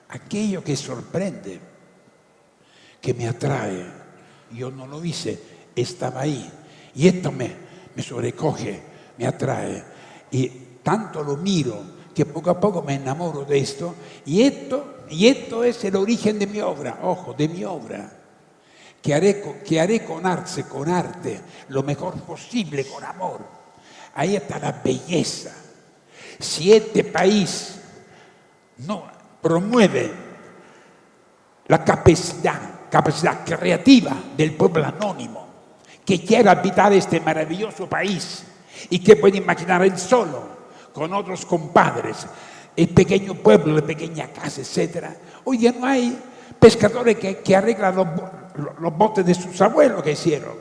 S6: Aquello que sorprende, que me atrae. Yo no lo hice, estaba ahí. Y esto me sobrecoge, me atrae. Y tanto lo miro que poco a poco me enamoro de esto. Y esto es el origen de mi obra, ojo, de mi obra. Que haré con arte, lo mejor posible, con amor. Ahí está la belleza. Si este país no promueve la capacidad creativa del pueblo anónimo, que quiere habitar este maravilloso país y que puede imaginar él solo, con otros compadres, el pequeño pueblo, la pequeña casa, etc. Hoy día no hay pescadores que arreglan los botes de sus abuelos que hicieron.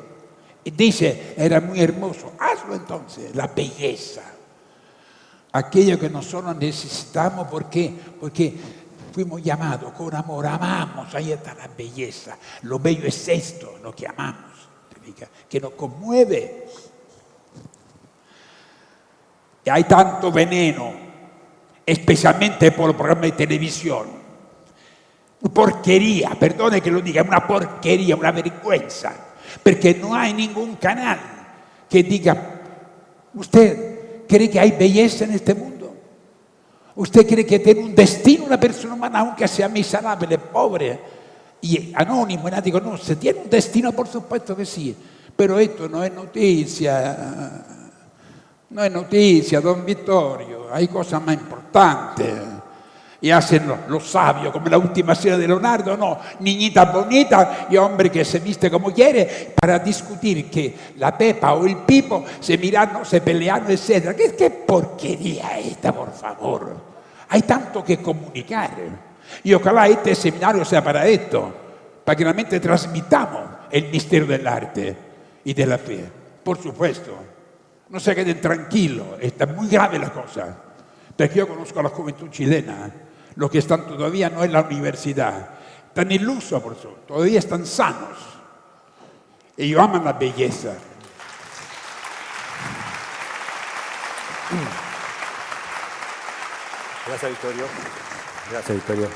S6: Y dice, era muy hermoso. Hazlo entonces, la belleza. Aquello que nosotros necesitamos, ¿por qué? Porque fuimos llamados con amor, amamos, ahí está la belleza. Lo bello es esto, lo que amamos, que nos conmueve. y hay tanto veneno, especialmente por los programas de televisión. Porquería, perdone que lo diga, una porquería, una vergüenza, perché non hay ningún canal que diga, ¿usted cree que hay belleza en este mundo? ¿Usted cree que tiene un destino una persona humana, aunque sea miserable, pobre y anónimo? Y digo, no, se tiene un destino, por supuesto que sí, pero esto no es noticia. No es noticia, don Vittorio, hay cosas más importantes. Y hacen los sabios, como la última cena de Leonardo, no, niñita bonita y hombre que se viste como quiere, para discutir que la Pepa o el Pipo se miran, se pelean, etc. ¿Qué porquería esta, por favor? Hay tanto que comunicar. Y ojalá este seminario sea para esto, para que realmente transmitamos el misterio del arte y de la fe. Por supuesto, no se queden tranquilos, está muy grave la cosa, porque yo conozco a la juventud chilena, los que están todavía no en la universidad, están ilusos por eso, todavía están sanos. Ellos aman la belleza.
S5: Gracias, Vittorio. Gracias, Vittorio.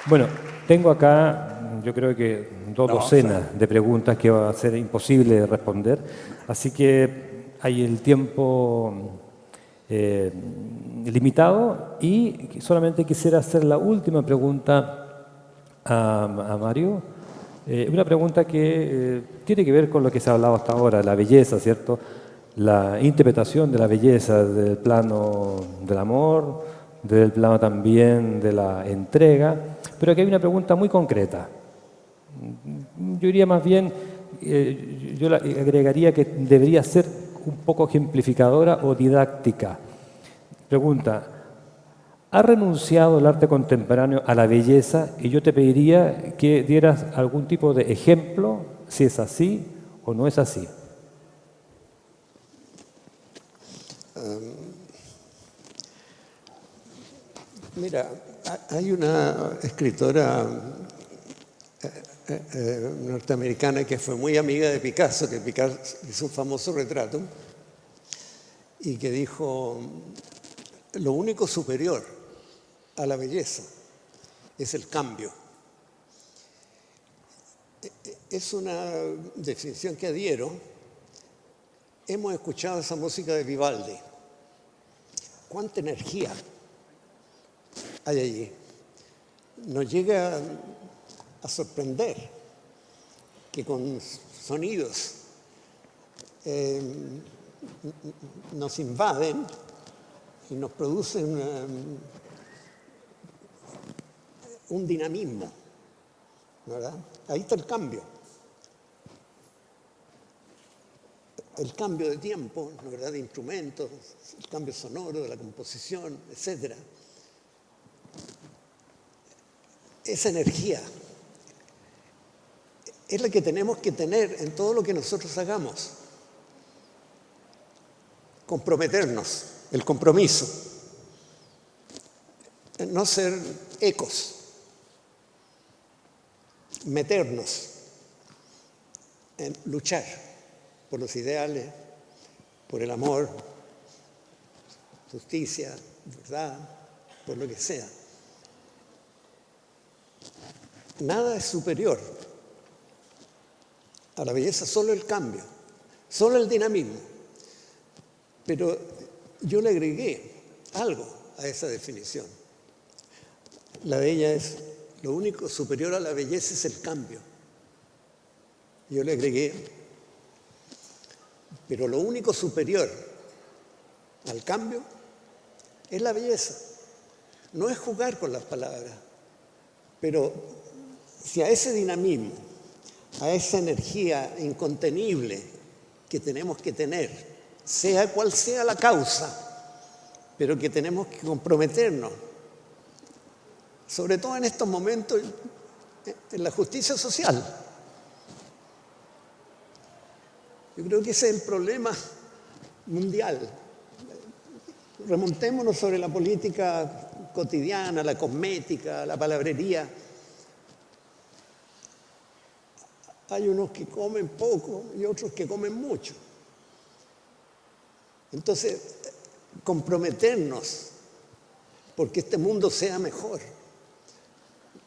S5: Bueno, tengo acá, yo creo que dos docenas de preguntas que va a ser imposible responder, así que hay el tiempo limitado y solamente quisiera hacer la última pregunta a Mario. Una pregunta que tiene que ver con lo que se ha hablado hasta ahora, la belleza, ¿cierto? La interpretación de la belleza del plano del amor, del plano también de la entrega, pero aquí hay una pregunta muy concreta. Yo diría más bien, yo le agregaría que debería ser un poco ejemplificadora o didáctica. Pregunta, ¿ha renunciado el arte contemporáneo a la belleza? Y yo te pediría que dieras algún tipo de ejemplo, si es así o no es así.
S7: Mira, hay una escritora norteamericana que fue muy amiga de Picasso, que Picasso hizo un famoso retrato, y que dijo, lo único superior a la belleza es el cambio. Es una definición que adhiero. Hemos escuchado esa música de Vivaldi. ¿Cuánta energía hay allí? Nos llega a sorprender que con sonidos nos invaden y nos producen un dinamismo, ¿verdad? Ahí está el cambio. El cambio de tiempo, ¿verdad? De instrumentos, el cambio sonoro, de la composición, etc. Esa energía es la que tenemos que tener en todo lo que nosotros hagamos. Comprometernos, el compromiso. No ser ecos. Meternos en luchar por los ideales, por el amor, justicia, verdad, por lo que sea. Nada es superior a la belleza, solo el cambio, solo el dinamismo. Pero yo le agregué algo a esa definición. La bella es, lo único superior a la belleza es el cambio. Yo le agregué, pero lo único superior al cambio es la belleza. No es jugar con las palabras, pero si a ese dinamismo, a esa energía incontenible que tenemos que tener, sea cual sea la causa, pero que tenemos que comprometernos, sobre todo en estos momentos, en la justicia social. Yo creo que ese es el problema mundial. Remontémonos sobre la política cotidiana, la cosmética, la palabrería. Hay unos que comen poco y otros que comen mucho. Entonces, comprometernos porque este mundo sea mejor.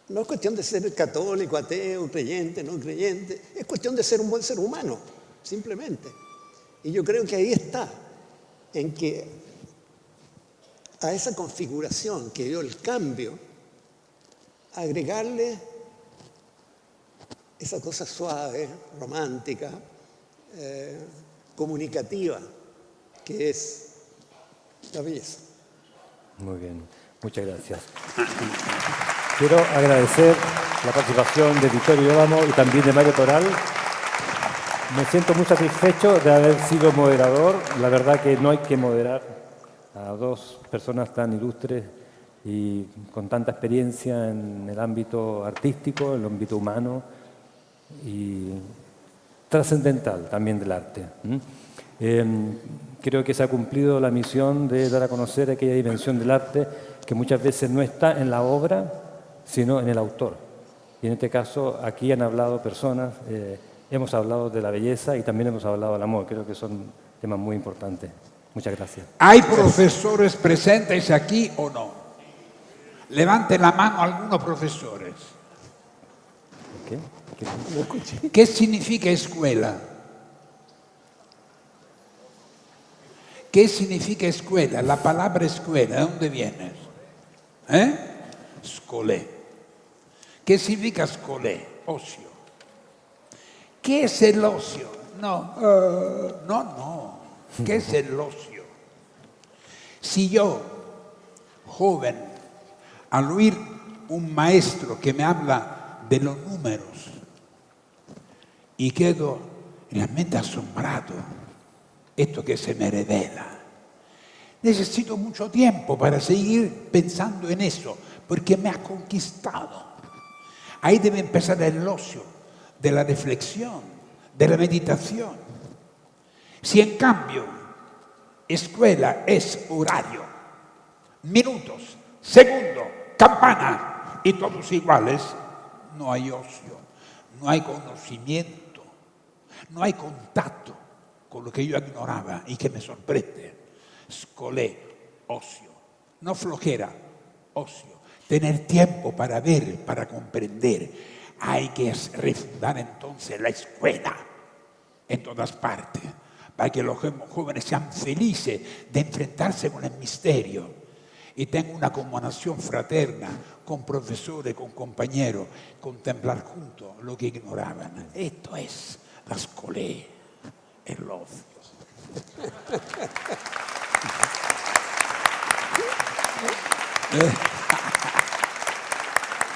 S7: No es cuestión de ser católico, ateo, creyente, no creyente. Es cuestión de ser un buen ser humano, simplemente. Y yo creo que ahí está, en que a esa configuración que dio el cambio, agregarle esa cosa suave, romántica, comunicativa, que es la belleza.
S5: Muy bien, muchas gracias. Quiero agradecer la participación de Vittorio Iovamo y también de Mario Toral. Me siento muy satisfecho de haber sido moderador. La verdad que no hay que moderar a dos personas tan ilustres y con tanta experiencia en el ámbito artístico, en el ámbito humano y trascendental también del arte. Creo que se ha cumplido la misión de dar a conocer aquella dimensión del arte que muchas veces no está en la obra, sino en el autor. Y en este caso, aquí han hablado personas, hemos hablado de la belleza y también hemos hablado del amor. Creo que son temas muy importantes. Muchas gracias.
S6: ¿Hay profesores presentes aquí o no? Levanten la mano algunos profesores. ¿Qué significa escuela? ¿Qué significa escuela? La palabra escuela, ¿de dónde viene? Scolé. ¿Qué significa scolé? Ocio. ¿Qué es el ocio? No. ¿Qué es el ocio? Si yo, joven, al oír un maestro que me habla de los números y quedo realmente asombrado, esto que se me revela, necesito mucho tiempo para seguir pensando en eso, porque me ha conquistado. Ahí debe empezar el ocio de la reflexión, de la meditación. Si en cambio escuela es horario, minutos, segundo, campana y todos iguales, no hay ocio, no hay conocimiento, no hay contacto con lo que yo ignoraba y que me sorprende. Scolé, ocio, no flojera, ocio. Tener tiempo para ver, para comprender. Hay que refundar entonces la escuela en todas partes, para que los jóvenes sean felices de enfrentarse con el misterio y tengan una comunicación fraterna con profesores, con compañeros, contemplar juntos lo que ignoraban. Esto es la scolé, el ocio.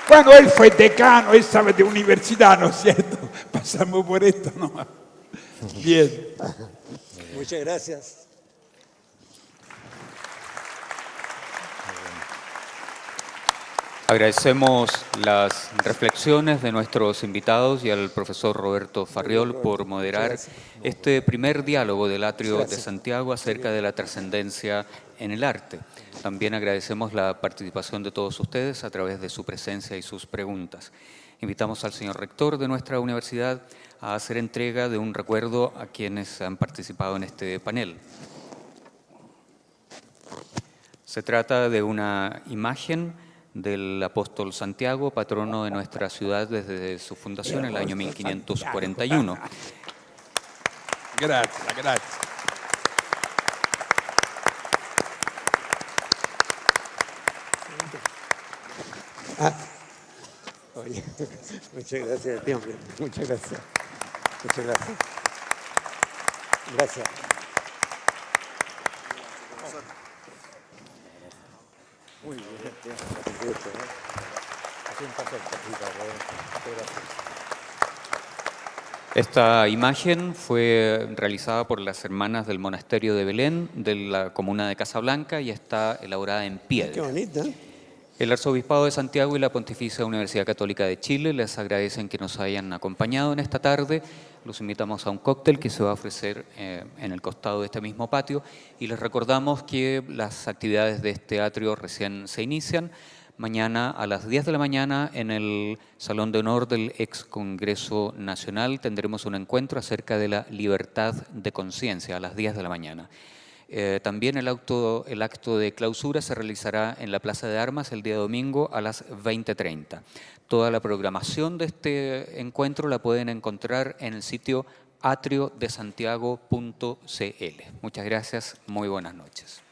S6: Cuando él fue decano, él estaba de universidad, ¿no es cierto? Pasamos por esto, ¿no? Bien.
S7: Muchas gracias.
S1: Agradecemos las reflexiones de nuestros invitados y al profesor Roberto Farriol por moderar este primer diálogo del Atrio de Santiago acerca de la trascendencia en el arte. También agradecemos la participación de todos ustedes a través de su presencia y sus preguntas. Invitamos al señor rector de nuestra universidad a hacer entrega de un recuerdo a quienes han participado en este panel. Se trata de una imagen del apóstol Santiago, patrono de nuestra ciudad desde su fundación en el año 1541.
S6: Gracias, gracias.
S7: Oye, muchas gracias a ti, hombre. Muchas gracias. Muchas gracias. Gracias. Muy bien.
S1: Esta imagen fue realizada por las hermanas del monasterio de Belén, de la comuna de Casablanca, y está elaborada en
S7: Qué
S1: piedra.
S7: bonita.
S1: El Arzobispado de Santiago y la Pontificia Universidad Católica de Chile les agradecen que nos hayan acompañado en esta tarde. Los invitamos a un cóctel que se va a ofrecer en el costado de este mismo patio y les recordamos que las actividades de este atrio recién se inician. Mañana a las 10 de la mañana en el Salón de Honor del Ex Congreso Nacional tendremos un encuentro acerca de la libertad de conciencia a las 10 de la mañana. También el acto de clausura se realizará en la Plaza de Armas el día domingo a las 20:30. Toda la programación de este encuentro la pueden encontrar en el sitio atriodesantiago.cl. Muchas gracias, muy buenas noches.